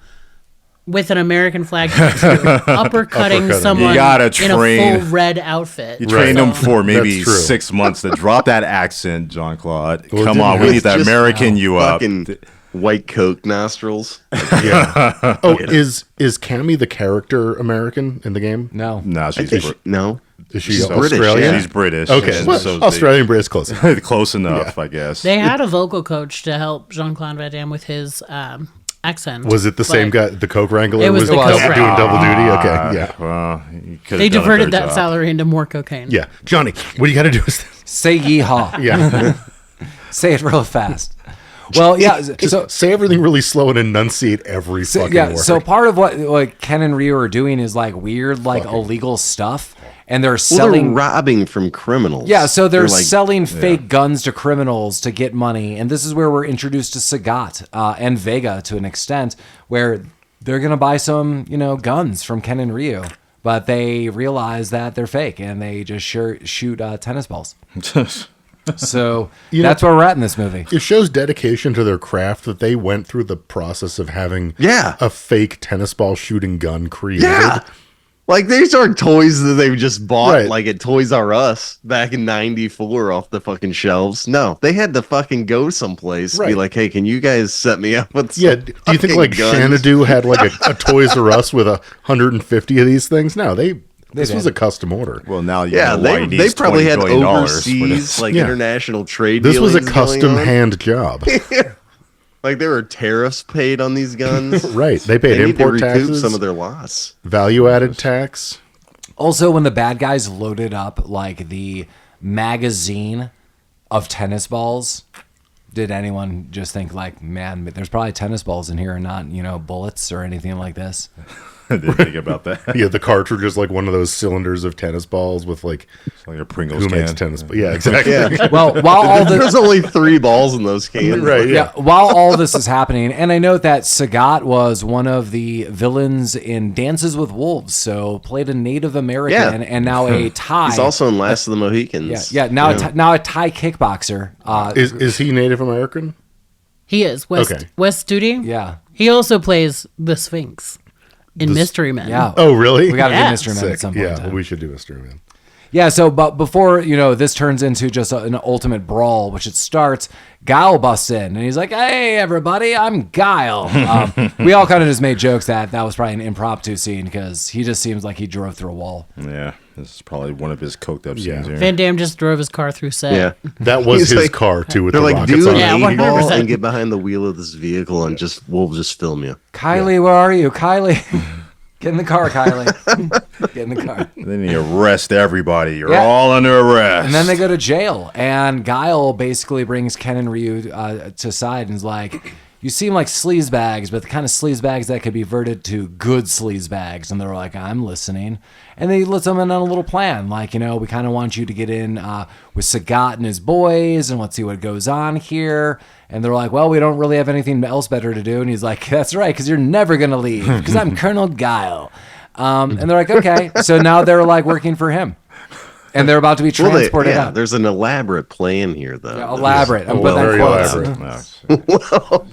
with an American flag tattoo, uppercutting someone You gotta in a train- full red outfit? You trained them So- for maybe That's true. 6 months to drop that accent, Jean-Claude. Well, Come on, we It's need to just American you up. fucking white Coke nostrils. Yeah. Oh, is Cammy the character American in the game? No. No, I she's think no. Is she She's British, Australian? yeah. She's British. Okay, and well, so Australian British close. close enough, I guess. They had a vocal coach to help Jean-Claude Van Damme with his accent. Was it the same but guy, the Coke Wrangler? It was the Coke doing Wrangler. double duty? Okay, yeah. Well, you could've They done a diverted better that job. salary into more cocaine. Yeah. Johnny, what do you got to do is Say yeehaw. Yeah. Say it real fast. Well, yeah. So Say everything really slow and enunciate every fucking yeah. word. So part of what like Ken and Ryu are doing is like weird, like illegal stuff, and they're Well, selling. they're robbing from criminals. Yeah, so they're like, selling fake guns to criminals to get money, and this is where we're introduced to Sagat and Vega to an extent, where they're gonna buy some, guns from Ken and Ryu, but they realize that they're fake, and they just shoot tennis balls. So that's where we're at in this movie. it shows dedication to their craft that they went through the process of having a fake tennis ball shooting gun created. Yeah. Like these are toys that they've just bought Right. like at Toys R Us back in '94 off the fucking shelves. No, they had to fucking go someplace. Be Right. like, hey, can you guys set me up with some Yeah, do you think fucking like guns? Xanadu had like a Toys R Us with 150 of these things? No, this was did. a custom order. Well, now you Yeah, know why he they needs probably $20 had billion for overseas this. like Yeah. international trade. This was a dealings going custom on. hand job. Like there were tariffs paid on these guns. Right. They paid They need to import recoup taxes, some of their loss. value added tax. Also, when the bad guys loaded up like the magazine of tennis balls, did anyone just think like, man, there's probably tennis balls in here and not, bullets or anything like this? I didn't think about that. Yeah, the cartridge is like one of those cylinders of tennis balls with like It's like a Pringles who can. makes tennis balls. Yeah, exactly. Yeah. Well, while all the There's only 3 balls in those cans. Right. yeah, while all this is happening, and I note that Sagat was one of the villains in Dances with Wolves, so played a Native American Yeah. and now a Thai. He's also in Last of the Mohicans. now a Thai kickboxer. Is he Native American? He is West Okay. Studi. Yeah, He also plays the Sphinx in Mystery Men. yeah. Oh, really? We got to Yeah. do Mystery Man at Sick. some point. in Yeah, time. we should do Mystery Man. Yeah, so but before, this turns into just an ultimate brawl, which it starts, Guile busts in and he's like, hey, everybody, I'm Guile. We all kind of just made jokes that was probably an impromptu scene because he just seems like he drove through a wall. Yeah, this is probably one of his coked up Yeah. scenes here. Van Damme just drove his car through set. Yeah. That was He's his like- car too with They're the like, rockets do on an Yeah, it. 100%. 8-ball and get behind the wheel of this vehicle and we'll just film you. Kylie, where are you? Kylie. Get in the car, Kylie. Get in the car. Then you arrest everybody. You're Yeah. all under arrest. And then they go to jail, and Guile basically brings Ken and Ryu to side and is like, you seem like sleazebags, but the kind of sleazebags that could be verted to good sleazebags. And they're like, I'm listening. And they let them in on a little plan. Like, we kind of want you to get in with Sagat and his boys, and let's see what goes on here. And they're like, well, we don't really have anything else better to do. And he's like, that's right, because you're never going to leave, because I'm Colonel Guile. And they're like, okay. So now they're like working for him. And they're about to be transported out. There's an elaborate plan here, though. Yeah, elaborate. I'm Well, putting that very quotes. elaborate. No,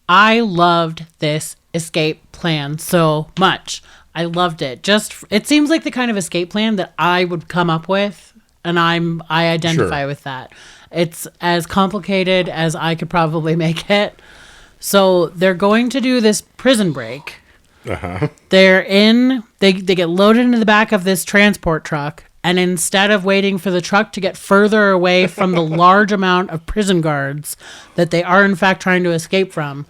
I loved this escape plan so much. I loved it. It seems like the kind of escape plan that I would come up with, and I identify Sure. with that. It's as complicated as I could probably make it. So they're going to do this prison break. They get loaded into the back of this transport truck, and instead of waiting for the truck to get further away from the large amount of prison guards that they are in fact trying to escape from,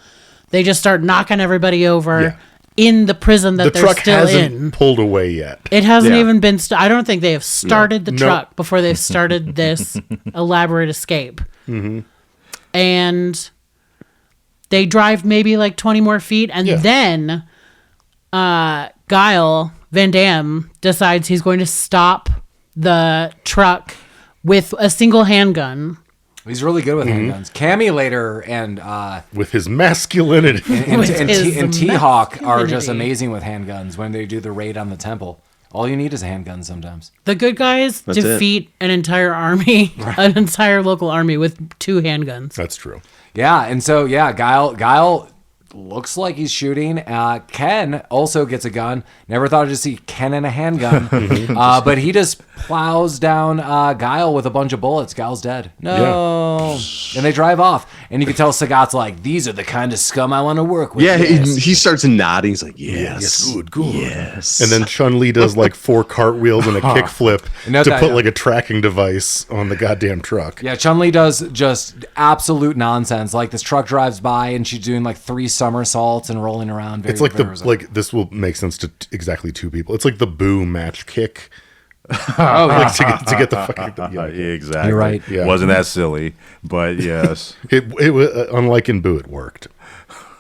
they just start knocking everybody over Yeah. in the prison that The they're truck still hasn't in. pulled away yet. It hasn't Yeah. even been. I don't think they have started the No. truck before they've started this elaborate escape. And they drive maybe like 20 more feet, and Yeah. then Guile Van Damme decides he's going to stop the truck with a single handgun. He's really good with handguns. Cammy later and With his masculinity. With his T-Hawk are just masculinity. amazing with handguns when they do the raid on the temple. All you need is a handgun sometimes. The good guys That's defeat an entire army, an entire local army with 2 handguns. That's true. Yeah, and so Guile looks like he's shooting. Ken also gets a gun. Never thought I'd just see Ken in a handgun. But he just plows down Guile with a bunch of bullets. Guile's dead. No. And they drive off. And you can tell Sagat's like, these are the kind of scum I want to work with. Yeah, Yes. he starts nodding. He's like, yes, good. yes. And then Chun-Li does like 4 cartwheels and a kickflip Note to that, put yeah. like a tracking device on the goddamn truck. Yeah, Chun-Li does just absolute nonsense. Like this truck drives by and she's doing like 3 somersaults and rolling around. It's like this will make sense to exactly 2 people. It's like the boo match kick. Like to get the fucking Yeah, exactly. You're right. Yeah. Wasn't that silly, but yes, it was unlike in Boo, it worked.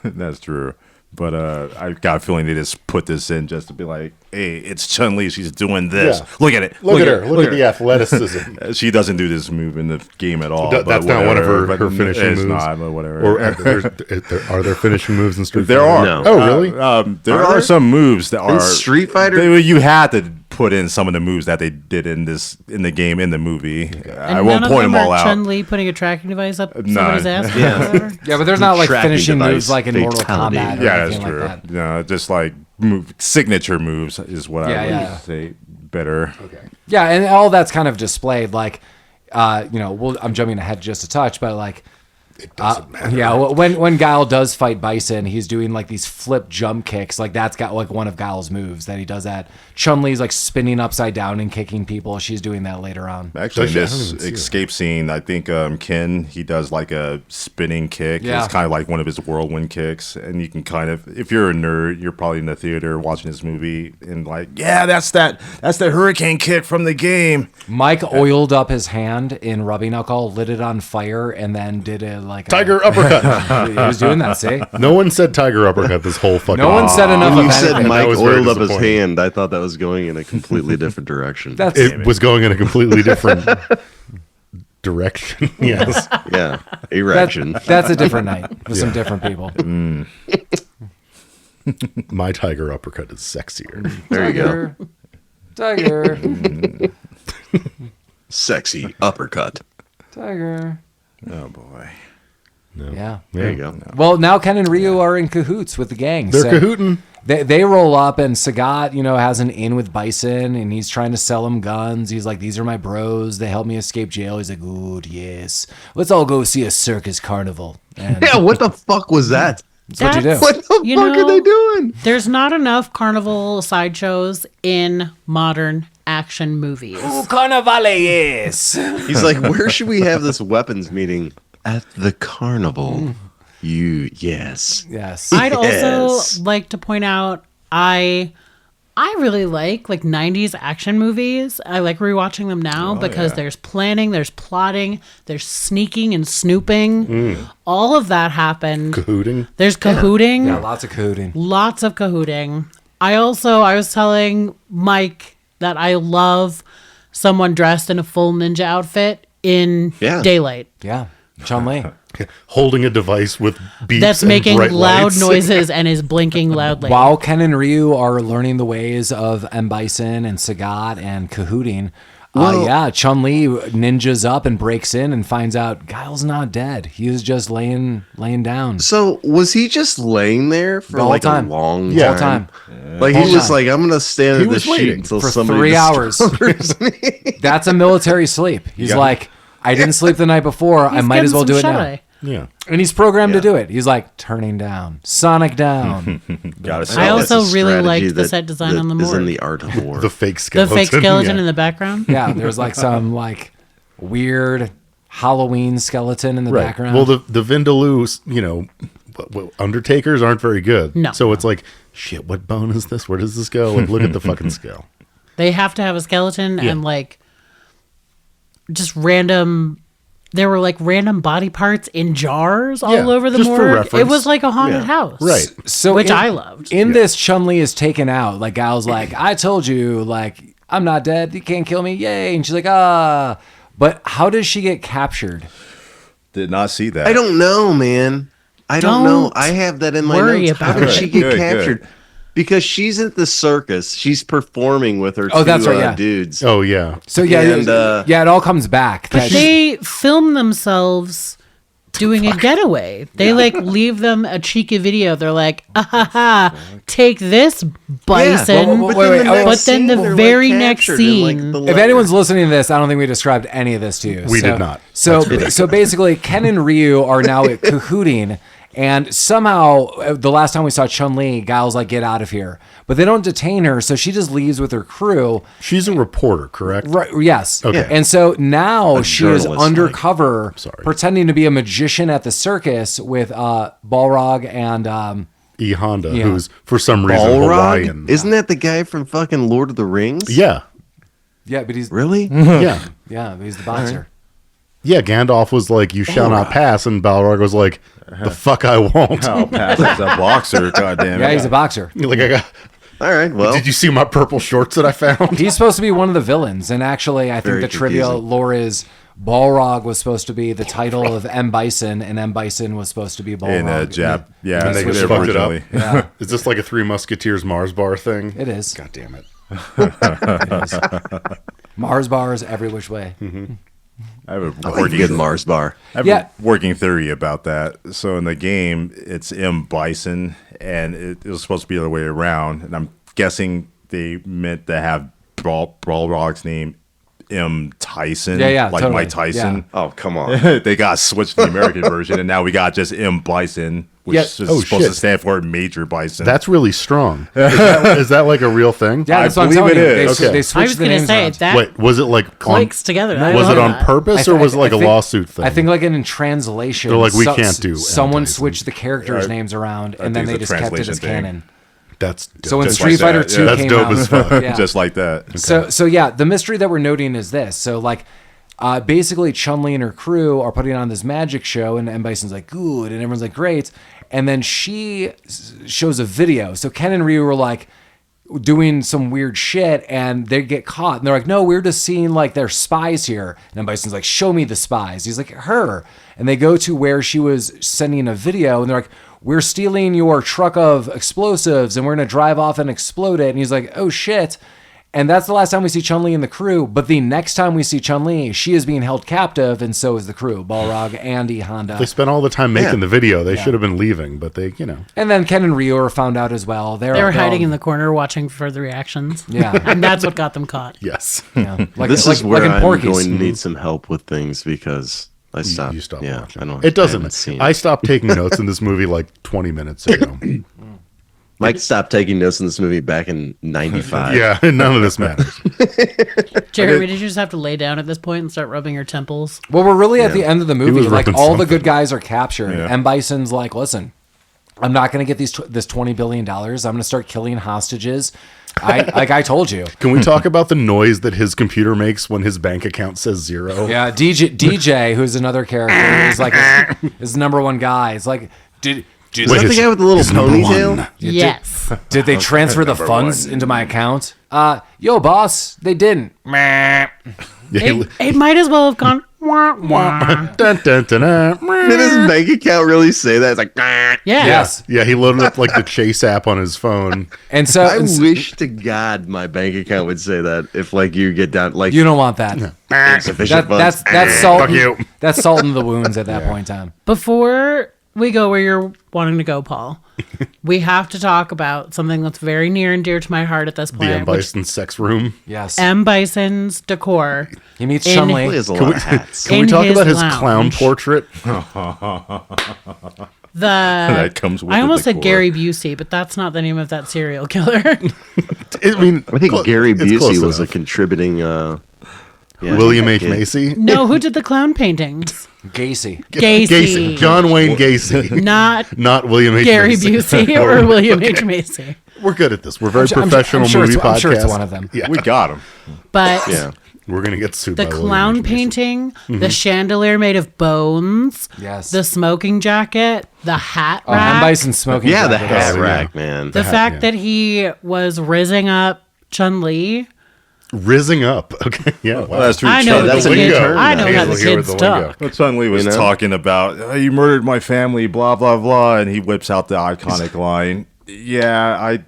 that's true. But I got a feeling they just put this in just to be like, hey, it's Chun-Li. She's doing this. Yeah. Look at it. Look at her. Look at the athleticism. She doesn't do this move in the game at all. That's but not one of whatever, her but finishing it's moves. not, but whatever. Or are there finishing moves in Street There Fighter? are. No. Oh, really? There Are are there? some moves that are Street Fighter? You had to put in some of the moves that they did in the game in the movie. I And won't none point of them them all are out. Chun-Li putting a tracking device up somebody's ass. Or whatever. Yeah, but there's not like Tracking finishing device moves like in Mortal fatality. Kombat or Yeah, that's anything true. like that. No, just like signature moves is what I would Yeah. say better. Yeah, and all that's kind of displayed. Like, I'm jumping ahead just a touch, but like, It doesn't matter. yeah, when Guile does fight Bison, he's doing like these flip jump kicks. Like that's got like one of Guile's moves that he does that. Chun-Li's like spinning upside down and kicking people. She's doing that later on. Actually, in Does she? I this haven't seen it. escape scene, I think Ken, he does like a spinning kick. Yeah. It's kind of like one of his whirlwind kicks. And you can kind of, if you're a nerd, you're probably in the theater watching this movie and like, yeah, that's the hurricane kick from the game. Mike oiled up his hand in rubbing alcohol, lit it on fire, and then did it like Tiger uppercut. He was doing that. See, No one said tiger uppercut this whole fucking. no one said enough When of you said anything. Mike That was very oiled up his disappointing. hand, I thought that was going in a completely different direction. That's It was going in a completely different direction. Yes. Yeah, erection. that's a different night with some different people. My tiger uppercut is sexier. There you go. Tiger, Sexy uppercut. tiger. Oh, boy. Yeah. There you go. Well, now Ken and Ryu are in cahoots with the gang. They're So cahooting. They roll up, and Sagat, has an in with Bison, and he's trying to sell him guns. He's like, "These are my bros. They helped me escape jail." He's like, "Good, yes. Let's all go see a circus carnival." And Yeah, what the fuck was that? that's what you do. What the You fuck are know- they doing? There's not enough carnival sideshows in modern action movies. Carnivale, yes. He's like, where should we have this weapons meeting? At the carnival. Yes. Yes. I'd Yes. also like to point out I really like 90s action movies. I like rewatching them now because yeah. there's planning, there's plotting, there's sneaking and snooping. All of that happened. Cahooting. There's cahooting. Yeah, lots of cahooting. Lots of cahooting. I was telling Mike that I love someone dressed in a full ninja outfit in Yeah. daylight. Yeah. Chun-Li. Holding a device with beeps That's and making bright loud lights. noises and is blinking loudly. While Ken and Ryu are learning the ways of M. Bison and Sagat and cahooting, Chun-Li ninjas up and breaks in and finds out Guile's not dead. He was just laying down. So was he just laying there for The whole time. a long Yeah. Whole time. Like Whole he was time. like, I'm gonna stand He in was this waiting sheet until for somebody 3 hours. discovers me. That's a military sleep. He's like, I didn't sleep the night before. I He's might as getting well do it some now. shut-eye. Yeah. And he's programmed to Yeah. do it. He's like, turning down, sonic down. Got I to also That's a really liked strategy the set design that on the is in morgue. the art of war. The fake The skeleton. fake skeleton yeah. in the background. Yeah, there's like some like weird Halloween skeleton in the Right. background. Well, the Vindaloo, Undertakers aren't very good. No. So it's like, shit, what bone is this? Where does this go? Like, look at the fucking scale. They have to have a skeleton Yeah. and just random. There were random body parts in jars all Yeah, over the just for morgue. It reference. was like a haunted Yeah. house. Right. so which in- I loved. In this, Chun-Li is taken out. Like Guile's like, I told you, like I'm not dead. You can't kill me. Yay. And she's like, ah. But how does she get captured? Did not see that. I don't know, man. I don't know. I have that in my notes. How did she get Good, captured? good. Because she's at the circus. She's performing with her that's right, yeah. dudes. Oh yeah. So yeah, And, it all comes back. that They film themselves doing a getaway. They like leave them a cheeky video. They're like, take this, Bison. Wait, But then the very next scene. if anyone's listening to this, I don't think we described any of this to you. We did not. So basically, Ken and Ryu are now cahooting. And somehow, the last time we saw Chun-Li, Guile's like, get out of here. But they don't detain her, so she just leaves with her crew. She's a reporter, correct? Right, yes. Okay. And so now she is journalist, undercover, pretending to be a magician at the circus with Balrog and... E. Honda, Yeah. who's for some reason Hawaiian. Isn't that the guy from fucking Lord of the Rings? Yeah. Yeah, but he's... Really? Yeah. Yeah, but he's the boxer. Yeah, Gandalf was like, you shall not pass, and Balrog was like, the fuck I won't. I'll pass as a boxer. Goddamn. Yeah, he's a boxer. Like, I got... All right, well. Did you see my purple shorts that I found? He's supposed to be one of the villains. And actually, I think Very the trivia confusing. lore is Balrog was supposed to be the title of M. Bison, and M. Bison was supposed to be Balrog. In Jap. Yeah. And they that's just what fucked it up. originally- Yeah, Is this like a Three Musketeers Mars bar thing? it is. God damn it. Mars bars every which way. I have a Like working, good Mars bar. I have Yeah. a working theory about that. So in the game, it's M. Bison, and it was supposed to be the other way around. And I'm guessing they meant to have Balrog's name M. Tyson. Yeah, like totally. Mike Tyson. Yeah. Oh, come on. They got switched to the American version, and now we got just M. Bison, which Yeah. is Oh, supposed to shit. stand for Major Bison. That's really strong. Is that like a real thing? Yeah, that's what I'm believe telling it you. is. They Okay. switched I was the going to names say, around. that Wait, was it like clicks together. I Was love it on that. purpose or was it like a lawsuit thing? I think like in translation, They're like, we can't do M. Someone Tyson. switched the characters' names around, and then think they it's a just kept it translation as thing. canon. That's dope. So when Just Street like Fighter that, 2 yeah. That's came dope out, as fuck. Yeah. just like that. So yeah, the mystery that we're noting is this. So like, basically Chun-Li and her crew are putting on this magic show, and M. Bison's like, good, and everyone's like, great. And then she shows a video. So Ken and Ryu were like doing some weird shit, and they get caught. And they're like, no, we're just seeing like their spies here. And M. Bison's like, show me the spies. He's like, her. And they go to where she was sending a video, and they're like, we're stealing your truck of explosives, and we're going to drive off and explode it. And he's like, oh shit. And that's the last time we see Chun-Li and the crew. But the next time we see Chun-Li, she is being held captive, and so is the crew, Balrog and E. Honda. They spent all the time making Yeah. the video. They should have been leaving, but they, And then Ken and Ryu are found out as well. They were hiding in the corner watching for the reactions. Yeah. And that's what got them caught. yes. Yeah. Like, This like, is where like in I'm Porky's. going to need some help with things because I stopped. You stopped yeah, watching. I don't. It I haven't doesn't. seen I it. stopped taking notes in this movie like 20 minutes ago. Mike stopped taking notes in this movie back in '95. Yeah, none of this matters. Jeremy, did you just have to lay down at this point and start rubbing your temples? Well, we're really at the end of the movie. was Like, ripping all the something. good guys are captured. Yeah. And Bison's like, listen, I'm not going to get this $20 billion. I'm going to start killing hostages. Like I told you. Can we talk about the noise that his computer makes when his bank account says zero? Yeah, DJ, who's another character, is like his number one guy. It's like, did Is that the guy with the little his number ponytail? one. Yes. did they transfer the funds into my account? Yo, boss, they didn't. Meh. Yeah, It might as well have gone. Wah, wah. dun, dun, dun, dun. Did his bank account really say that? It's like, Yeah. Yes. Yeah, he loaded up like the Chase app on his phone. And so I wish to God my bank account would say that. If like you get down like you don't want that. insufficient That's funds. salt. Fuck you. That's salt in the wounds at that point in time. Before we go where you're wanting to go, Paul, we have to talk about something that's very near and dear to my heart at this The point. M. Bison sex room. Yes. M. Bison's decor. He meets in- He Chun-Li. has a lot of hats. Can we In talk his about his lounge. clown portrait? That comes with I the almost said decor. Gary Busey, but that's not the name of that serial killer. I mean, I think Gary it's close Busey was a enough. contributing. William H. kid. Macy. No, who did the clown paintings? Gacy. Gacy. John Wayne Gacy. Not William H. Gary Macy. Busey or William H. Macy. We're good at this. We're very I'm professional sure movie it's- podcast. I'm sure it's one of them. Yeah. We got him. But Yeah. We're going to get sued the by William clown H. Macy. painting, the chandelier made of bones, Yes. the smoking jacket, the hat M. rack, Bison smoking. Yeah, the jacket. hat yeah. rack, man. the hat, fact yeah. that he was rizzing up Chun-Li. Rizzing up. Okay. Yeah. Well, that's true. I know that's the a new kids. term I know now. how the Hazel here kids with the lingo. talk. But Chun-Li was You know? talking about, you murdered my family, blah, blah, blah. And he whips out the iconic line, yeah, I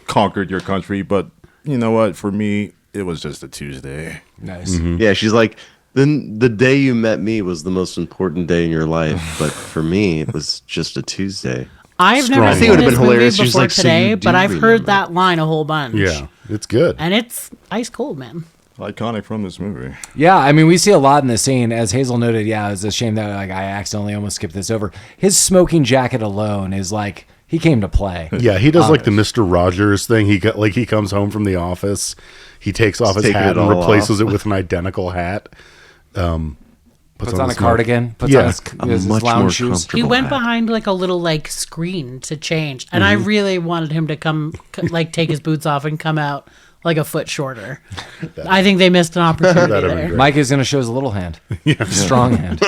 conquered your country, but you know what? For me, it was just a Tuesday. Nice. Yeah, she's like, then the day you met me was the most important day in your life, but for me, it was just a Tuesday. I've Strong never line. seen It would've this been movie hilarious. She was before like, "So today, you but do I've heard remember." that line a whole bunch. Yeah. It's good. And it's ice cold, man. Iconic from this movie. Yeah, I mean, we see a lot in the scene. As Hazel noted, yeah, it's a shame that like I accidentally almost skipped this over. His smoking jacket alone is like he came to play. Yeah, he does like the Mr. Rogers thing. He comes home from the office, he takes off his taking hat it and all replaces off. it with an identical hat. Puts on a his cardigan. Puts Yeah. on his much lounge more shoes. comfortable He went hat. behind like a little like screen to change, and I really wanted him to like take his boots off and come out like a foot shorter. I think they missed an opportunity That'd have been there. great. Mike is going to show his little hand. Strong hand.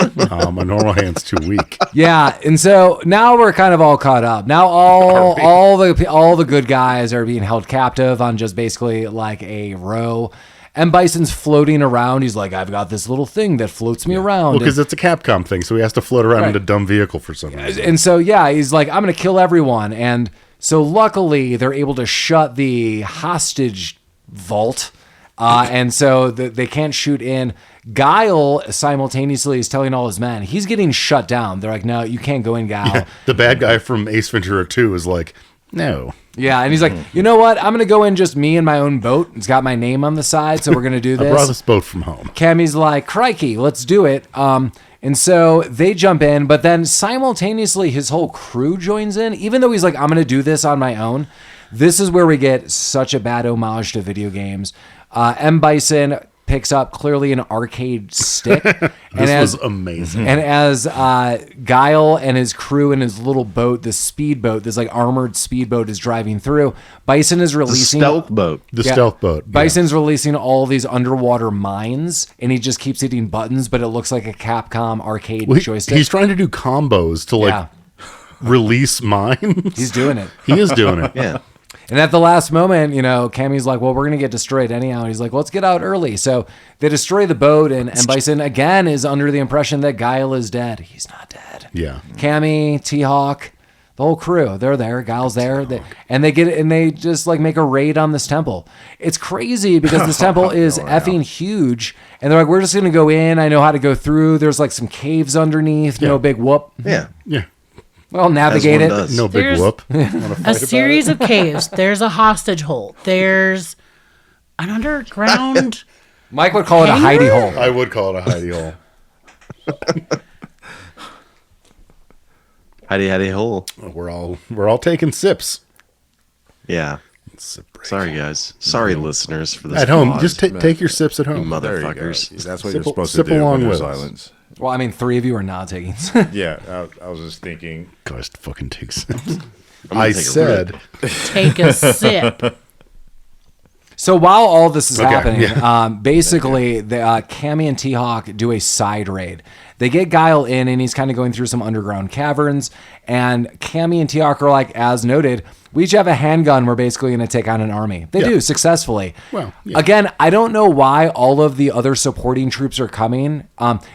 My normal hand's too weak. Yeah, and so now we're kind of all caught up. Now all the good guys are being held captive on just basically like a row. And Bison's floating around. He's like, I've got this little thing that floats me around. Well, because it's a Capcom thing, so he has to float around Right. in a dumb vehicle for some reason. And so, yeah, he's like, I'm going to kill everyone. And so luckily they're able to shut the hostage vault. And so they can't shoot in. Guile simultaneously is telling all his men, he's getting shut down. They're like, no, you can't go in, Guile. The bad guy from Ace Ventura 2 is like, no. Yeah, and he's like, you know what? I'm going to go in just me and my own boat. It's got my name on the side, so we're going to do I brought this. this boat from home. Cammy's like, crikey, let's do it. And so they jump in, but then simultaneously his whole crew joins in, even though he's like, I'm going to do this on my own. This is where we get such a bad homage to video games. M. Bison picks up clearly an arcade stick. This was amazing. And as Guile and his crew and his little boat, the speedboat, this like armored speedboat is driving through, Bison is The releasing stealth boat. The Yeah. stealth boat. yeah. Bison's releasing all these underwater mines, and he just keeps hitting buttons, but it looks like a Capcom arcade Well, joystick. he's trying to do combos to like Yeah. release mines. He's doing it. He is doing it. Yeah. And at the last moment, Cammy's like, well, we're going to get destroyed anyhow. And he's like, let's get out early. So they destroy the boat, and Bison, again, is under the impression that Guile is dead. He's not dead. Yeah. Cammy, T-Hawk, the whole crew, they're there. Guile's there. They just like make a raid on this temple. It's crazy because this temple is effing huge. And they're like, we're just going to go in. I know how to go through. There's like some caves underneath. No big whoop. Yeah. Yeah. Well, As navigate one it. does. No big There's whoop. A series of caves. There's a hostage hole. There's an underground. Mike would call it a Hangar? hidey hole. I would call it a hidey hole. Hidey hole. We're all taking sips. Yeah. Sip break. Sorry, guys. Sorry, listeners, for this. At home, pause, just take your sips at you home. There you go. motherfuckers. That's what Sip- you're supposed to sip do along when there's with us. silence. Well, I mean, 3 of you are not taking. Yeah, I was just thinking. Guys, fucking take sips. gonna I take a said, Take a sip. So while all this is Okay, happening, yeah. basically, Cammy and T-Hawk do a side raid. They get Guile in, and he's kind of going through some underground caverns. And Cammy and T-Hawk are like, as noted, we each have a handgun. We're basically going to take on an army. They Yeah. do successfully. Well, yeah. Again, I don't know why all of the other supporting troops are coming.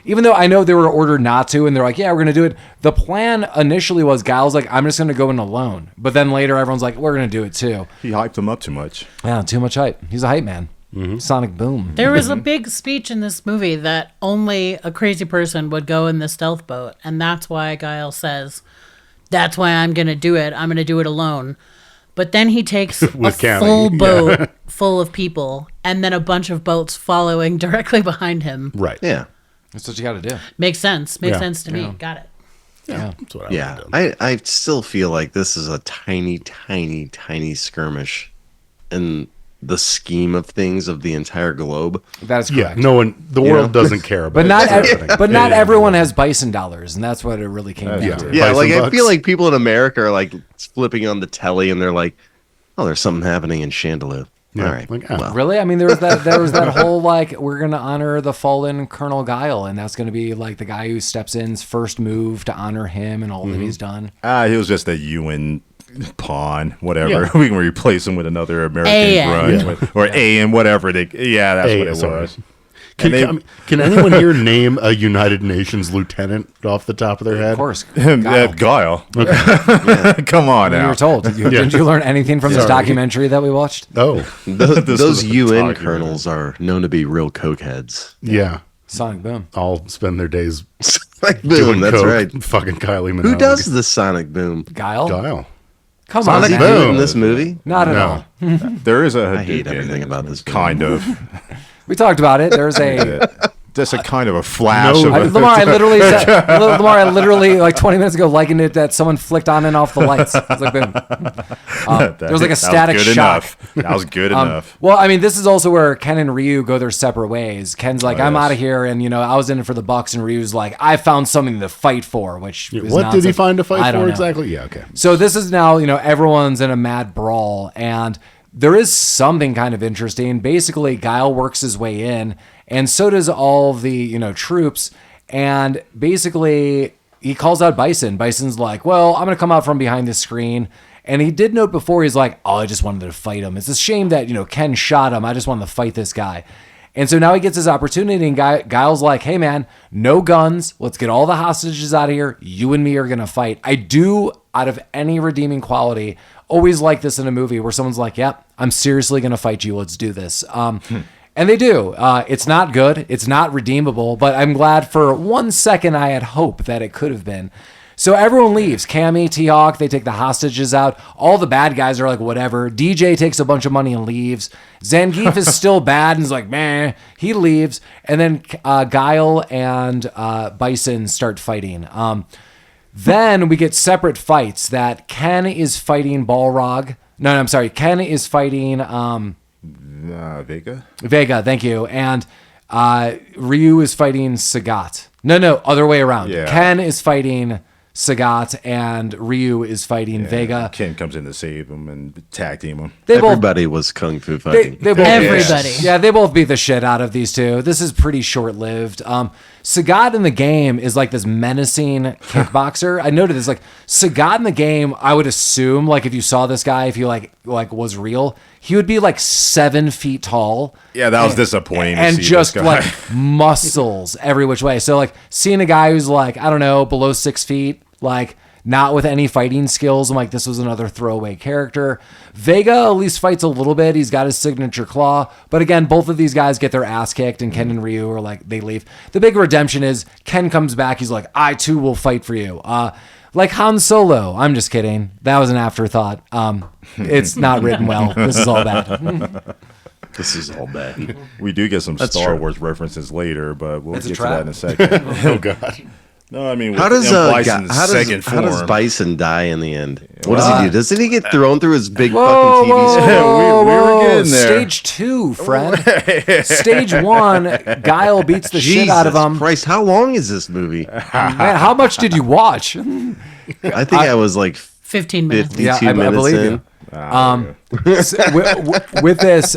Even though I know they were ordered not to, and they're like, yeah, we're going to do it. The plan initially was Guile's like, I'm just going to go in alone. But then later, everyone's like, we're going to do it too. He hyped him up too much. Yeah, too much hype. He's a hype man. Sonic Boom. There was a big speech in this movie that only a crazy person would go in the stealth boat, and that's why Guile says, "That's why I'm going to do it. I'm going to do it alone." But then he takes a With Cammy, full yeah. boat full of people, and then a bunch of boats following directly behind him. right. Yeah. That's what you got to do. Makes sense. Makes Yeah. sense to me. Yeah. Got it. Yeah. That's what I Yeah. would've done. I still feel like this is a tiny, tiny, tiny skirmish in the scheme of things of the entire globe. That's Yeah, correct. no one. The You world know? doesn't care about. But not, what's happening. but not Yeah. everyone has Bison dollars, and that's what it really came down Yeah. to. Yeah, Bison like I bucks. feel like people in America are like flipping on the telly and they're like, "Oh, there's something happening in Chandelier." Yeah, All right, like, well, Really? I mean, there was that whole like we're gonna honor the fallen Colonel Guile, and that's gonna be like the guy who steps in's first move to honor him and all that he's done. He was just a Ewan pawn, whatever. Yeah. We can replace him with another American AN. grunt or AN, whatever. That's what it sorry. was. Can anyone here name a United Nations lieutenant off the top of their head? Of course. Guile. Come on You now. were told. Didn't you learn anything from this documentary that we watched? Oh, Those is a UN document. colonels are known to be real cokeheads. yeah. Sonic Boom. All spend their days Sonic doing Boom, that's coke, right. fucking Kylie Minogue. Who does the Sonic Boom? Guile? Guile? Come Sonic on, Boom. man. in this movie? Not at No. all. There is a I hate Hadoken, everything about this movie. kind of. We talked about it. There's a Just a kind of a flash No. of a, Lamar, I literally like 20 minutes ago likened it that someone flicked on and off the lights. It's like boom. There was like a static that was good shock. enough. That was good enough. Well, I mean, this is also where Ken and Ryu go their separate ways. Ken's like, I'm yes. out of here, and I was in it for the bucks, and Ryu's like, I found something to fight for, which is What did he nonsense. find to I fight don't for know. exactly? Yeah, okay. So this is now, everyone's in a mad brawl, and there is something kind of interesting. Basically, Guile works his way in, and so does all the, troops. And basically, he calls out Bison. Bison's like, well, I'm going to come out from behind the screen. And he did note before, he's like, oh, I just wanted to fight him. It's a shame that, Ken shot him. I just wanted to fight this guy. And so now he gets his opportunity, and Guile's like, hey, man, no guns. Let's get all the hostages out of here. You and me are going to fight. I do, out of any redeeming quality, always like this in a movie where someone's like, yep, I'm seriously going to fight you. Let's do this. And they do. It's not good. It's not redeemable. But I'm glad for 1 second I had hope that it could have been. So everyone leaves. Cammy, T-Hawk, they take the hostages out. All the bad guys are like, whatever. DJ takes a bunch of money and leaves. Zangief is still bad and is like, meh. He leaves. And then Guile and Bison start fighting. Then we get separate fights that Ken is fighting Balrog. No, I'm sorry. Ken is fighting Vega? Vega, thank you. And Ryu is fighting Sagat. No, other way around. Yeah. Ken is fighting Sagat and Ryu is fighting Vega. Ken comes in to save him and tag team him. They both Everybody was kung fu fighting. they both, Everybody. Yeah, they both beat the shit out of these two. This is pretty short-lived. Sagat in the game is like this menacing kickboxer. I noted this, like Sagat in the game, I would assume, like if you saw this guy, if you like was real, he would be like 7 feet tall. Yeah, that was disappointing. And to see just this guy. like muscles every which way. So like seeing a guy who's like, I don't know, below 6 feet, like not with any fighting skills. I'm like, this was another throwaway character. Vega at least fights a little bit. He's got his signature claw. But again, both of these guys get their ass kicked, and Ken and Ryu are like, they leave. The big redemption is Ken comes back. He's like, I too will fight for you. Like Han Solo. I'm just kidding. That was an afterthought. It's not written well. This is all bad. This is all bad. We do get some That's Star true. Wars references later, but we'll It's a get to trap. that in a second. Oh, God. No, I mean, How does in Bison's second how does form- Bison die in the end? What does he do? Doesn't he get thrown through his big Whoa, fucking TV whoa, screen? whoa, we were whoa. getting there. Stage 2, friend. Stage 1, Guile beats the shit out of him. Christ, how long is this movie? Man, how much did you watch? I think I was like 15 minutes. 52 Yeah, I minutes believe in. you. With this,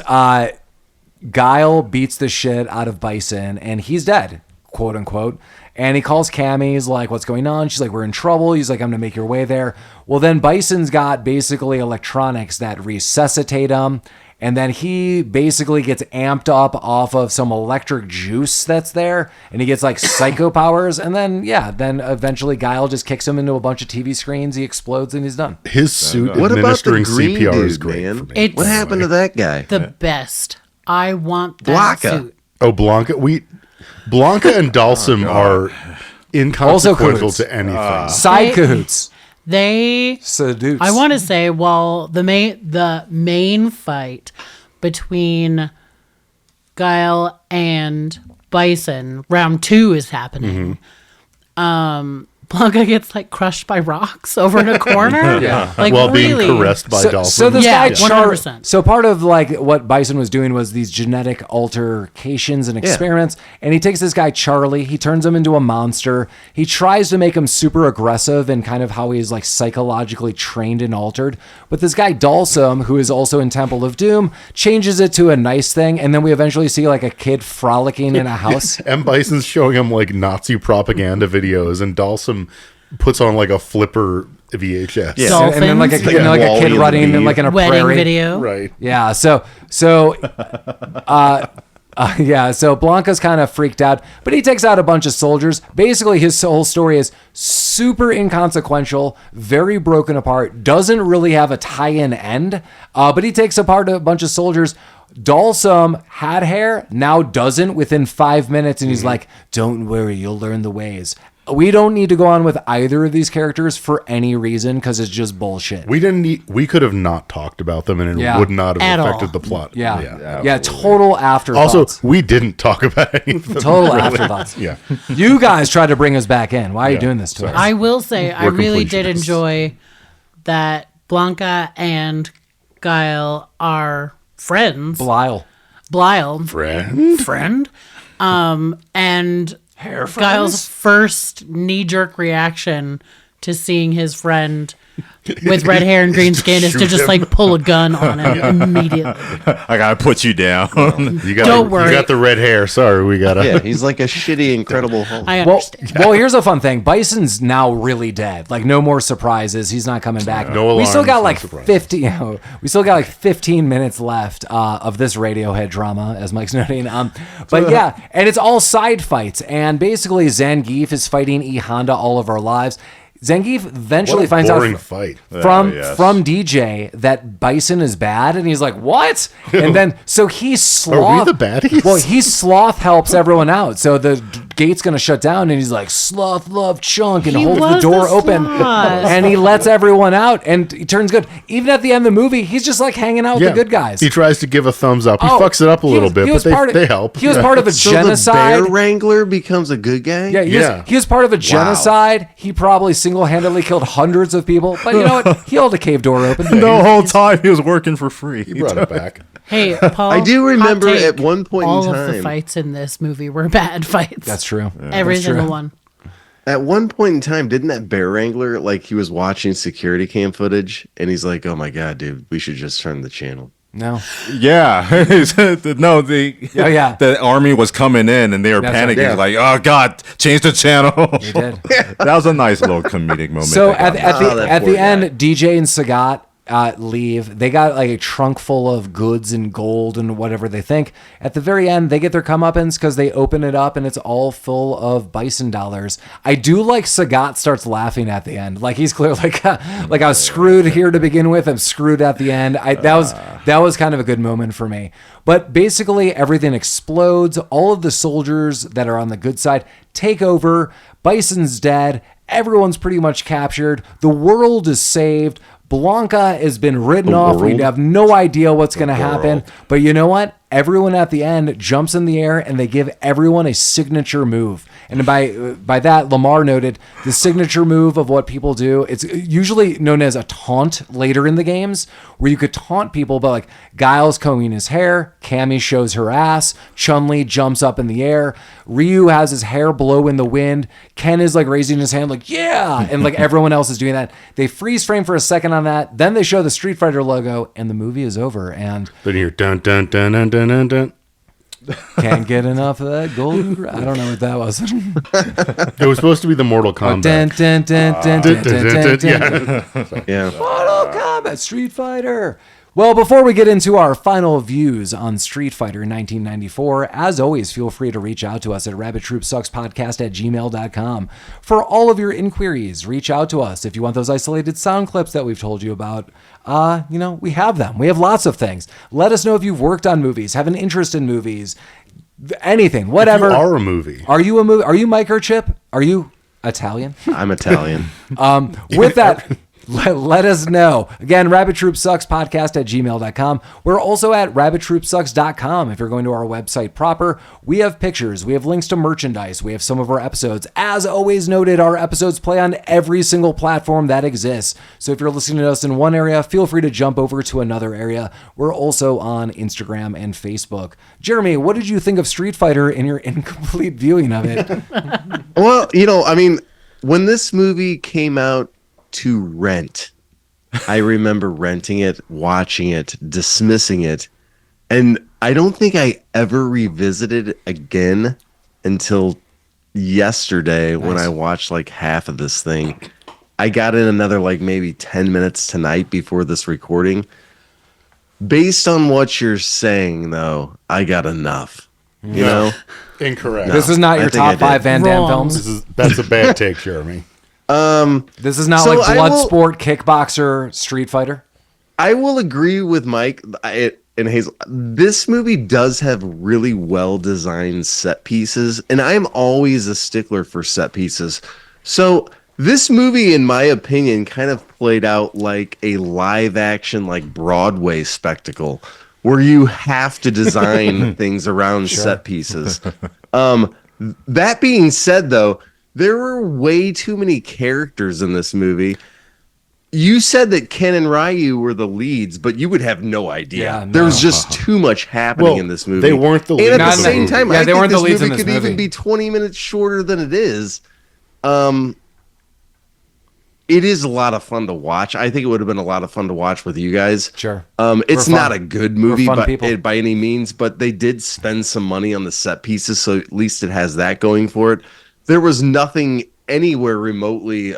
Guile beats the shit out of Bison, and he's dead, quote unquote. And he calls Cammy. He's like, what's going on? She's like, we're in trouble. He's like, I'm going to make your way there. Well, then Bison's got basically electronics that resuscitate him. And then he basically gets amped up off of some electric juice that's there. And he gets like psycho powers. And then, then eventually Guile just kicks him into a bunch of TV screens. He explodes and he's done. His suit What about the administering green CPR dude, is great man? for me. It's What happened to that guy? the best. I want that Blanca. suit. Oh, Blanca. Blanca and Dalsum are inconsequential cahoots. to anything. Side They- cahoots. They Seduce. I want to say, well, the main fight between Guile and Bison, round 2 is happening. Blanca gets like crushed by rocks over in a corner. Like While really. being caressed by Dalsum. So this Yeah, guy 100%. So part of like what Bison was doing was these genetic altercations and experiments, and he takes this guy Charlie, he turns him into a monster. He tries to make him super aggressive and kind of how he's like psychologically trained and altered. But this guy Dalsum, who is also in Temple of Doom, changes it to a nice thing, and then we eventually see like a kid frolicking in a house. M. Bison's showing him like Nazi propaganda videos, and Dalsum puts on like a flipper VHS. Yeah. Dolphins. And then like a kid Wall-E and running the in like in a Wedding prairie. video. Right. Yeah. So Blanca's kind of freaked out, but he takes out a bunch of soldiers. Basically, his whole story is super inconsequential, very broken apart, doesn't really have a tie-in end, but he takes apart a bunch of soldiers. Dalsum had hair, now doesn't within 5 minutes, and he's like, don't worry, you'll learn the ways. We don't need to go on with either of these characters for any reason because it's just bullshit. We didn't need. We could have not talked about them, and it Yeah. would not At have all. affected the plot. Yeah, total afterthoughts. Also, we didn't talk about any of them. Total really. afterthoughts. Yeah. You guys tried to bring us back in. Why are you doing this to sorry. us? I will say, I really did completionists. enjoy that Blanca and Guile are friends. Blyle. Friend. And Guile's first knee-jerk reaction to seeing his friend with red hair and green skin is to Shoot just him. like pull a gun on him immediately. I gotta put you down. You got Don't the, worry. You got the red hair. Sorry, we gotta. Yeah, he's like a shitty Incredible Hulk. I Well, understand. well, here's a fun thing. Bison's now really dead. Like, no more surprises. He's not coming back. No we still alarms, got no like surprises. 50. We still got like 15 minutes left of this Radiohead drama, as Mike's noting. But yeah, and it's all side fights. And basically, Zangief is fighting E Honda all of our lives. Zangief eventually What a finds boring out fight. from yes. DJ that Bison is bad, and he's like, "What?" And then so he sloth. Are we the baddies? Well, he sloth helps everyone out. So the gate's gonna shut down, and he's like, "Sloth love chunk," and He holds the was door the open, sloth. and he lets everyone out, and he turns good. Even at the end of the movie, he's just like hanging out with the good guys. He tries to give a thumbs up. He Oh, fucks it up a he little was- bit, he but was part of- they help. He was part of a So genocide. the bear wrangler becomes a good guy? Yeah, Yeah. he was part of a genocide. He probably single-handedly killed hundreds of people. But you know what? He held a cave door open. The whole time he was working for free. He brought it back. Hey, Paul. I do hot remember take, at one point in all of the time- fights in this movie were bad fights. That's true. Every That's true. single one. At one point in time, didn't that bear wrangler, like he was watching security cam footage and he's like, oh my God, dude, we should just turn the channel. No. Yeah. No, yeah. the army was coming in and they were That's panicking. right. Yeah. Like, oh God, change the channel. He did. That was a nice little comedic moment. So they got. that at poor the guy. end, DJ and Sagat leave. They got like a trunk full of goods and gold and whatever they think. At the very end, they get their comeuppance because they open it up and it's all full of Bison dollars. I do like Sagat starts laughing at the end. Like he's clear, like I was screwed here to begin with. I'm screwed at the end. That was kind of a good moment for me. But basically, everything explodes. All of the soldiers that are on the good side take over. Bison's dead. Everyone's pretty much captured. The world is saved. Blanca has been written off. We world? have no idea what's going to happen. world. But you know what? Everyone at the end jumps in the air and they give everyone a signature move. And by that, Lamar noted the signature move of what people do. It's usually known as a taunt later in the games, where you could taunt people, but like Guile's combing his hair, Cammy shows her ass, Chun-Li jumps up in the air, Ryu has his hair blow in the wind, Ken is like raising his hand like, yeah, and like everyone else is doing that. They freeze frame for a second on that, then they show the Street Fighter logo, and the movie is over, and Then you hear dun dun dun dun dun dun dun. can't get enough of that golden. I don't know what that was. It was supposed to be the Mortal Kombat. Dun, dun, dun, dun, dun, dun, dun, dun. Yeah. Yeah. Mortal Kombat Street Fighter. Well, before we get into our final views on Street Fighter 1994, as always, feel free to reach out to us at rabbittroopsuckspodcast@gmail.com. For all of your inquiries, reach out to us. If you want those isolated sound clips that we've told you about, we have them. We have lots of things. Let us know if you've worked on movies, have an interest in movies, anything, whatever. You are a movie. Are you a movie? Are you Microchip? Are you Italian? I'm Italian. With that, let us know. Again, rabbittroopsuckspodcast@gmail.com. We're also at rabbittroopsucks.com. If you're going to our website proper, we have pictures, we have links to merchandise, we have some of our episodes. As always noted, our episodes play on every single platform that exists. So if you're listening to us in one area, feel free to jump over to another area. We're also on Instagram and Facebook. Jeremy, what did you think of Street Fighter in your incomplete viewing of it? Well, when this movie came out to rent, I remember renting it, watching it, dismissing it, and I don't think I ever revisited again until yesterday when I watched like half of this thing. I got in another like maybe 10 minutes tonight before this recording. Based on what you're saying, though, I got enough. You know? Incorrect. This is not your top 5 Van Damme Wrong. films. That's a bad take, Jeremy. This is not So like I will- Bloodsport, Kickboxer, Street Fighter. I will agree with Mike and Hazel. This movie does have really well-designed set pieces, and I'm always a stickler for set pieces. So this movie, in my opinion, kind of played out like a live-action, like Broadway spectacle, where you have to design things around set pieces. That being said, though, there were way too many characters in this movie. You said that Ken and Ryu were the leads, but you would have no idea. Yeah, no. There was just too much happening in this movie. They weren't the And leads. at Not the in same the- time, yeah, I they think weren't the this leads in movie this could even movie. be 20 minutes shorter than it is. It is a lot of fun to watch. I think it would have been a lot of fun to watch with you guys. Sure. It's We're not fun. a good movie We're fun people. by any means, but they did spend some money on the set pieces, so at least it has that going for it. There was nothing anywhere remotely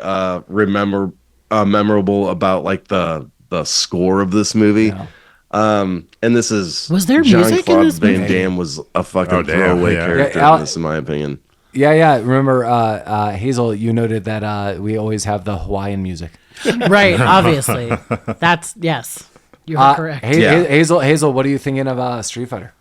memorable about like the score of this movie. Yeah. And this is Was there music in Jean-Claude this Van movie? Damme was a fucking Oh, damn, throwaway yeah. character Yeah, in this, in my opinion. Yeah. Remember, Hazel, you noted that we always have the Hawaiian music. Right, obviously. That's, yes, you are correct. Yeah. Hazel, what are you thinking of Street Fighter?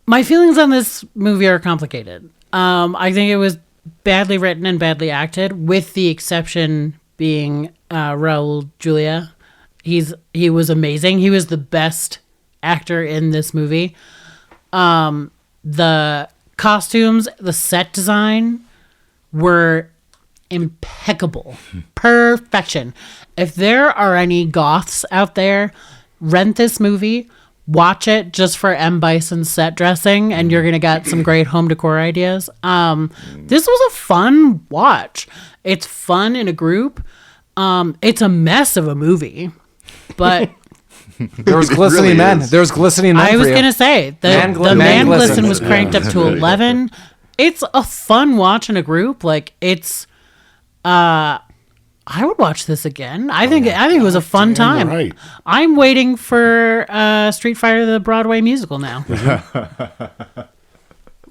My feelings on this movie are complicated. I think it was badly written and badly acted, with the exception being Raul Julia. He was amazing. He was the best actor in this movie. The costumes, the set design were impeccable. Perfection. If there are any goths out there, rent this movie, watch it just for M. Bison's set dressing, and you're gonna get some great home decor ideas. This was a fun watch. It's fun in a group. It's a mess of a movie, but There was glistening really men. is. There was glistening men. I was for you. gonna say the Man the Glisten. man Man glisten Glisten. was cranked up to 11. It's a fun watch in a group. Like it's, I would watch this again. I think it was a fun time. right. I'm waiting for Street Fighter the Broadway musical now.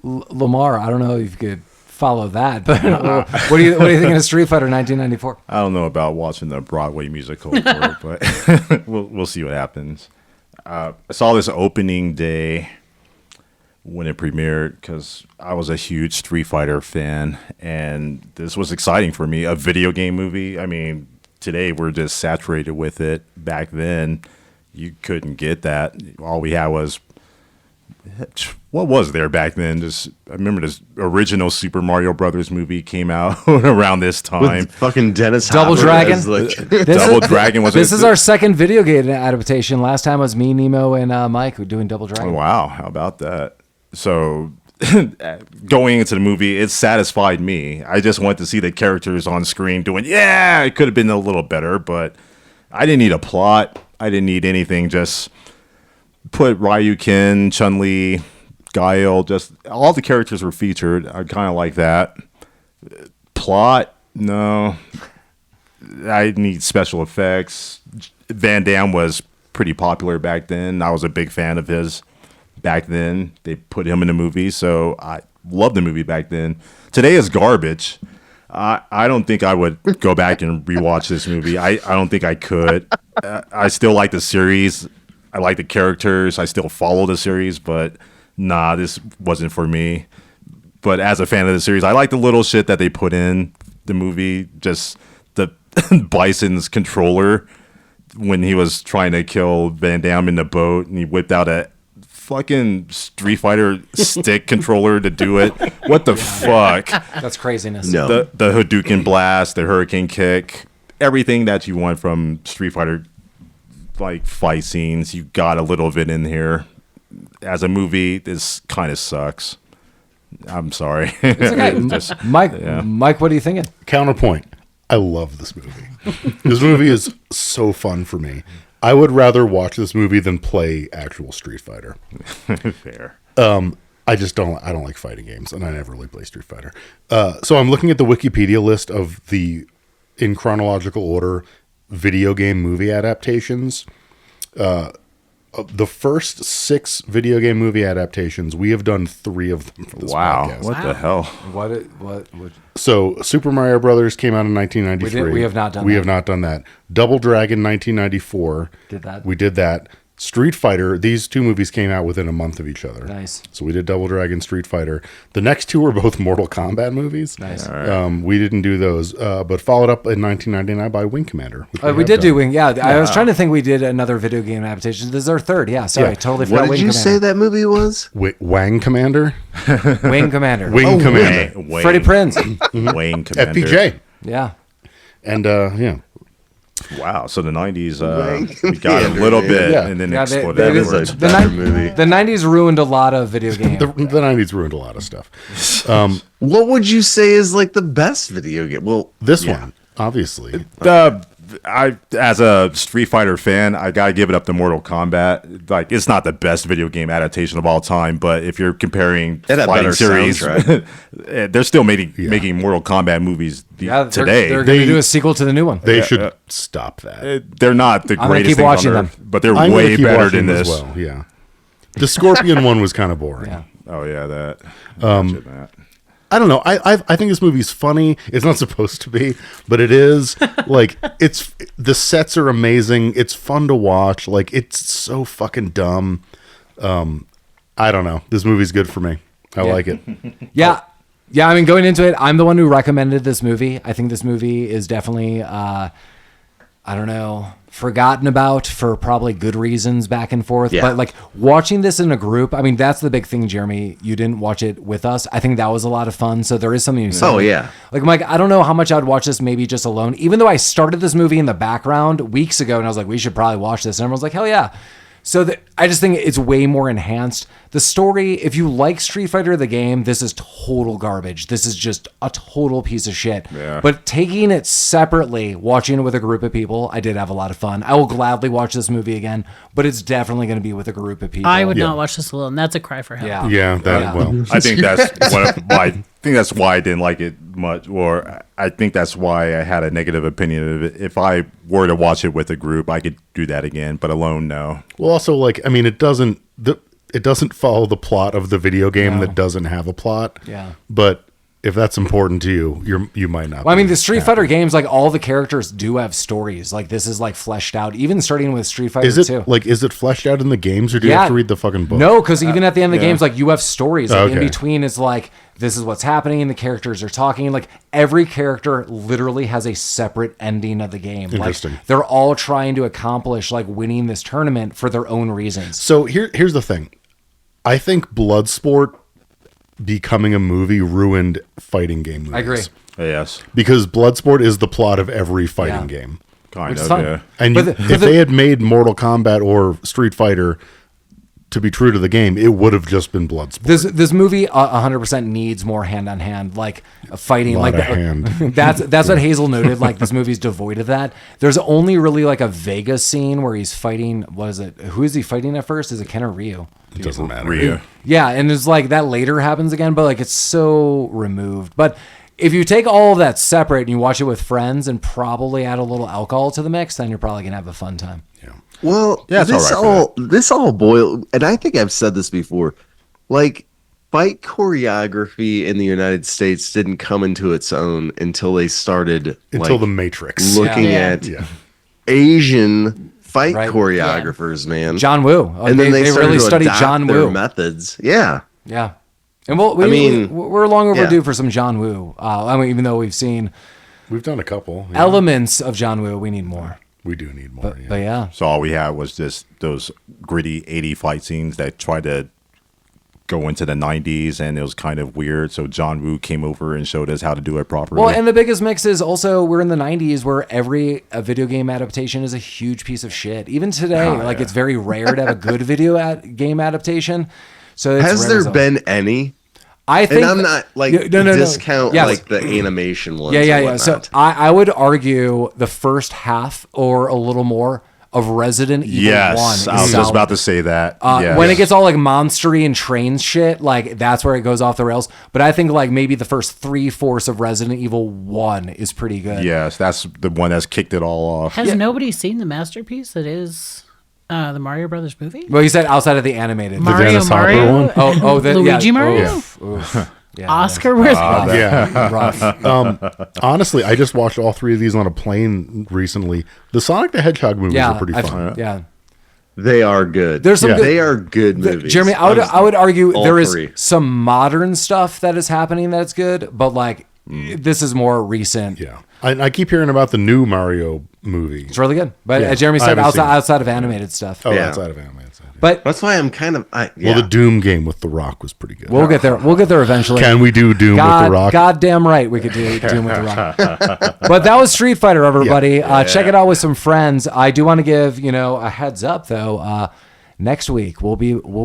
Lamar, I don't know if you could follow that, but what do you think of Street Fighter 1994? I don't know about watching the Broadway musical, but we'll see what happens. I saw this opening day when it premiered because I was a huge Street Fighter fan, and this was exciting for me. A video game movie. I mean, today we're just saturated with it. Back then, you couldn't get that. All we had was what was there back then? Just I remember this original Super Mario Brothers movie came out around this time. With fucking Dennis Double Hopper Dragon? as, like, Double Dragon was This is our second video game adaptation. Last time was me, Nemo, and Mike who doing Double Dragon. Oh, wow, how about that? So going into the movie, it satisfied me. I just wanted to see the characters on screen doing, yeah, it could have been a little better, but I didn't need a plot. I didn't need anything. Just put Ryu, Ken, Chun-Li, Guile, just all the characters were featured. I kind of like that. Plot, no. I need special effects. Van Damme was pretty popular back then. I was a big fan of his back then. They put him in the movie, so I loved the movie back then. Today is garbage. I don't think I would go back and rewatch this movie. I don't think I could. I still like the series. I like the characters. I still follow the series, but nah, this wasn't for me. But as a fan of the series, I like the little shit that they put in the movie. Just the Bison's controller when he was trying to kill Van Damme in the boat, and he whipped out a fucking Street Fighter stick controller to do it. What the fuck? That's craziness. No. The Hadoken blast, the Hurricane kick, everything that you want from Street Fighter, like fight scenes, you got a little of it in here. As a movie, this kind of sucks. I'm sorry. Just- Mike, yeah. Mike, what are you thinking? Counterpoint. I love this movie. This movie is so fun for me. I would rather watch this movie than play actual Street Fighter. fair. I just don't like fighting games, and I never really play Street Fighter. So I'm looking at the Wikipedia list of in chronological order, video game movie adaptations. The first 6 video game movie adaptations, we have done 3 of them for this podcast. What the hell? What? So Super Mario Brothers came out in 1993. We have not done We that. have not done that. Double Dragon 1994. Did that. We did that. Street Fighter, these 2 movies came out within a month of each other. Nice. So we did Double Dragon, Street Fighter. The next 2 were both Mortal Kombat movies. Nice. We didn't do those, but followed up in 1999 by Wing Commander. which We have did do done. Wing. Yeah, I was trying to think we did another video game adaptation. This is our third. Yeah, sorry, Yeah. totally forgot. What did Wing you Commander. say that movie was? Wang Commander? Wing Commander. Wing Commander. Wayne, Freddie Prinze. Wayne Commander. FPJ. Yeah. And, yeah. Wow. So the 90s, Wayne we got a Commander, little man. bit Yeah. and then Yeah, exploded. That is afterwards. a better movie. The 90s ruined a lot of video games. The 90s ruined a lot of stuff. What would you say is like the best video game? Well, This one, obviously. I, as a Street Fighter fan, I gotta give it up to Mortal Kombat. Like, it's not the best video game adaptation of all time, but if you're comparing It had fighting better series, soundtrack. they're still making Mortal Kombat movies Yeah, today. They're going to do a sequel to the new one. They should stop that. They're not the gonna greatest keep things watching on them. earth, but they're I'm gonna way keep better watching than as this. well. Yeah. The Scorpion one was kind of boring. Yeah. Oh yeah, that. Imagine that. I don't know. I think this movie's funny. It's not supposed to be, but it is. Like, the sets are amazing. It's fun to watch. Like, it's so fucking dumb. I don't know. This movie's good for me. I like it. Yeah. Yeah, I mean, going into it, I'm the one who recommended this movie. I think this movie is definitely, I don't know, forgotten about for probably good reasons back and forth. Yeah. But like watching this in a group, I mean, that's the big thing, Jeremy. You didn't watch it with us. I think that was a lot of fun. So there is something you said. Oh, yeah. Like, Mike, I don't know how much I'd watch this maybe just alone, even though I started this movie in the background weeks ago and I was like, we should probably watch this. And everyone's like, hell yeah. So I just think it's way more enhanced. The story, if you like Street Fighter the game, this is total garbage. This is just a total piece of shit. Yeah. But taking it separately, watching it with a group of people, I did have a lot of fun. I will gladly watch this movie again, but it's definitely going to be with a group of people. I would not watch this alone. That's a cry for help. Yeah. Yeah, well. I think that's why I didn't like it much, or I think that's why I had a negative opinion of it. If I were to watch it with a group, I could do that again, but alone, no. Well, also, like, I mean, it doesn't follow the plot of the video game that doesn't have a plot. Yeah. But if that's important to you, you might not. Well, I mean, be the Street happy. Fighter games, like all the characters do have stories. Like this is like fleshed out, even starting with Street Fighter Is it 2. is it fleshed out in the games, or do you have to read the fucking book? No, because even at the end of the games, like you have stories. Like in Okay. between, it's like this is what's happening, and the characters are talking. Like every character literally has a separate ending of the game. Interesting. Like they're all trying to accomplish like winning this tournament for their own reasons. So here's the thing. I think Bloodsport becoming a movie ruined fighting game movies. I agree. Yes, Because Bloodsport is the plot of every fighting Yeah. game. kind Which is of. fun. Yeah. And But if they had made Mortal Kombat or Street Fighter to be true to the game, it would have just been Bloodsport. This movie 100% needs more hand on hand, like fighting. Lot Like of hand. that's what Hazel noted. Like this movie's devoid of that. There's only really like a Vegas scene where he's fighting. What is it? Who is he fighting at first? Is it Ken or Ryu? It doesn't matter. Rhea. Yeah, and it's like that later happens again, but like it's so removed. But if you take all of that separate and you watch it with friends and probably add a little alcohol to the mix, then you're probably gonna have a fun time. Well, Yeah, it's this all boiled, and I think I've said this before. Like, fight choreography in the United States didn't come into its own until they started Until like, the Matrix. looking Yeah. at Yeah. Asian fight Right. choreographers, man. John Woo. and then they started really to studied adopt John their Woo. methods. Yeah. Yeah. And we're long overdue for some John Woo. I mean, even though we've seen We've done a couple. Yeah. elements of John Woo, we need more. We do need more. But yeah. So all we had was just those gritty 80 fight scenes that tried to go into the 90s, and it was kind of weird. So John Woo came over and showed us how to do it properly. Well, and the biggest mix is also we're in the 90s where every video game adaptation is a huge piece of shit. Even today, like it's very rare to have a good game adaptation. So it's Has rare there as hell. been any? I think And I'm not like No. discount Yes. like the animation ones. Yeah. and So whatnot. I would argue the first half or a little more of Resident Evil 1. Yes, I was just about to say that. Yes. When it gets all like monstery and trains shit, like that's where it goes off the rails. But I think like maybe the first 3/4 of Resident Evil 1 is pretty good. Yes, that's the one that's kicked it all off. Has nobody seen the masterpiece that is the Mario Brothers movie? Well, you said outside of the animated. Dennis Hopper one? Luigi Mario? Yeah, Oscar, where's Yeah. rough. Honestly, I just watched all 3 of these on a plane recently. The Sonic the Hedgehog movies are pretty fun. Yeah. They are good. There's some good- They are good movies. Jeremy, I would argue all there is three. some modern stuff that is happening that's good, but like this is more recent. Yeah. I keep hearing about the new Mario movie. It's really good. But Yeah, Jeremy I said haven't seen it. outside of animated stuff. Oh, Yeah. outside of anime. But That's why I'm kind of. Well, the Doom game with The Rock was pretty good. we'll get there. We'll get there eventually. Can we do Doom with The Rock? Goddamn right, we could do Doom with The Rock. But that was Street Fighter, everybody. Check it out with some friends. I do want to give a heads up though. Next week we'll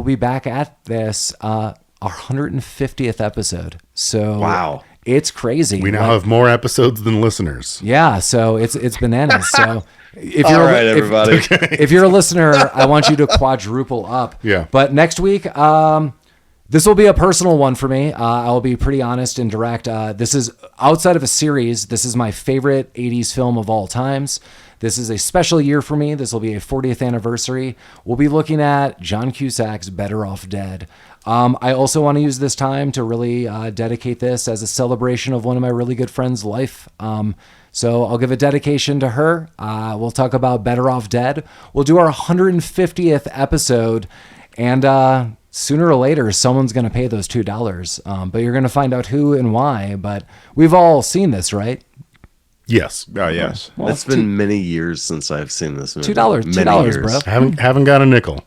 be back at this our 150th episode. So Wow. it's crazy. We now have more episodes than listeners. Yeah, so it's bananas. So if All you're right, everybody. if you're a listener, I want you to quadruple up. Yeah. But next week, this will be a personal one for me. I'll be pretty honest and direct. This is outside of a series. This is my favorite 80s film of all times. This is a special year for me. This will be a 40th anniversary. We'll be looking at John Cusack's Better Off Dead. I also want to use this time to really dedicate this as a celebration of one of my really good friends' life. So I'll give a dedication to her. We'll talk about Better Off Dead. We'll do our 150th episode. And sooner or later, someone's going to pay those $2. But you're going to find out who and why. But we've all seen this, right? Yes. Oh, yes. Well, It's been many years since I've seen this movie. $2, Many $2, years. bro. Haven't got a nickel.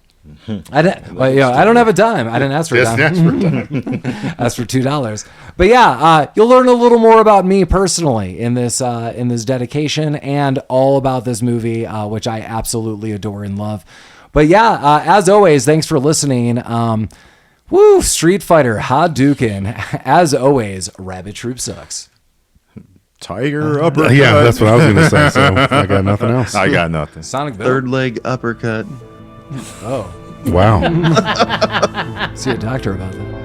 I don't have a dime. I didn't ask for a Just dime. next for time. That's for $2. But yeah, you'll learn a little more about me personally in this dedication and all about this movie, which I absolutely adore and love. But yeah, as always, thanks for listening. Street Fighter, Hadoken. As always, Rabbit Troop sucks. Tiger upper. Yeah, that's what I was going to say. So I got nothing else. I got nothing. Sonic Bill. Third leg uppercut. Oh, Wow. see a doctor about that.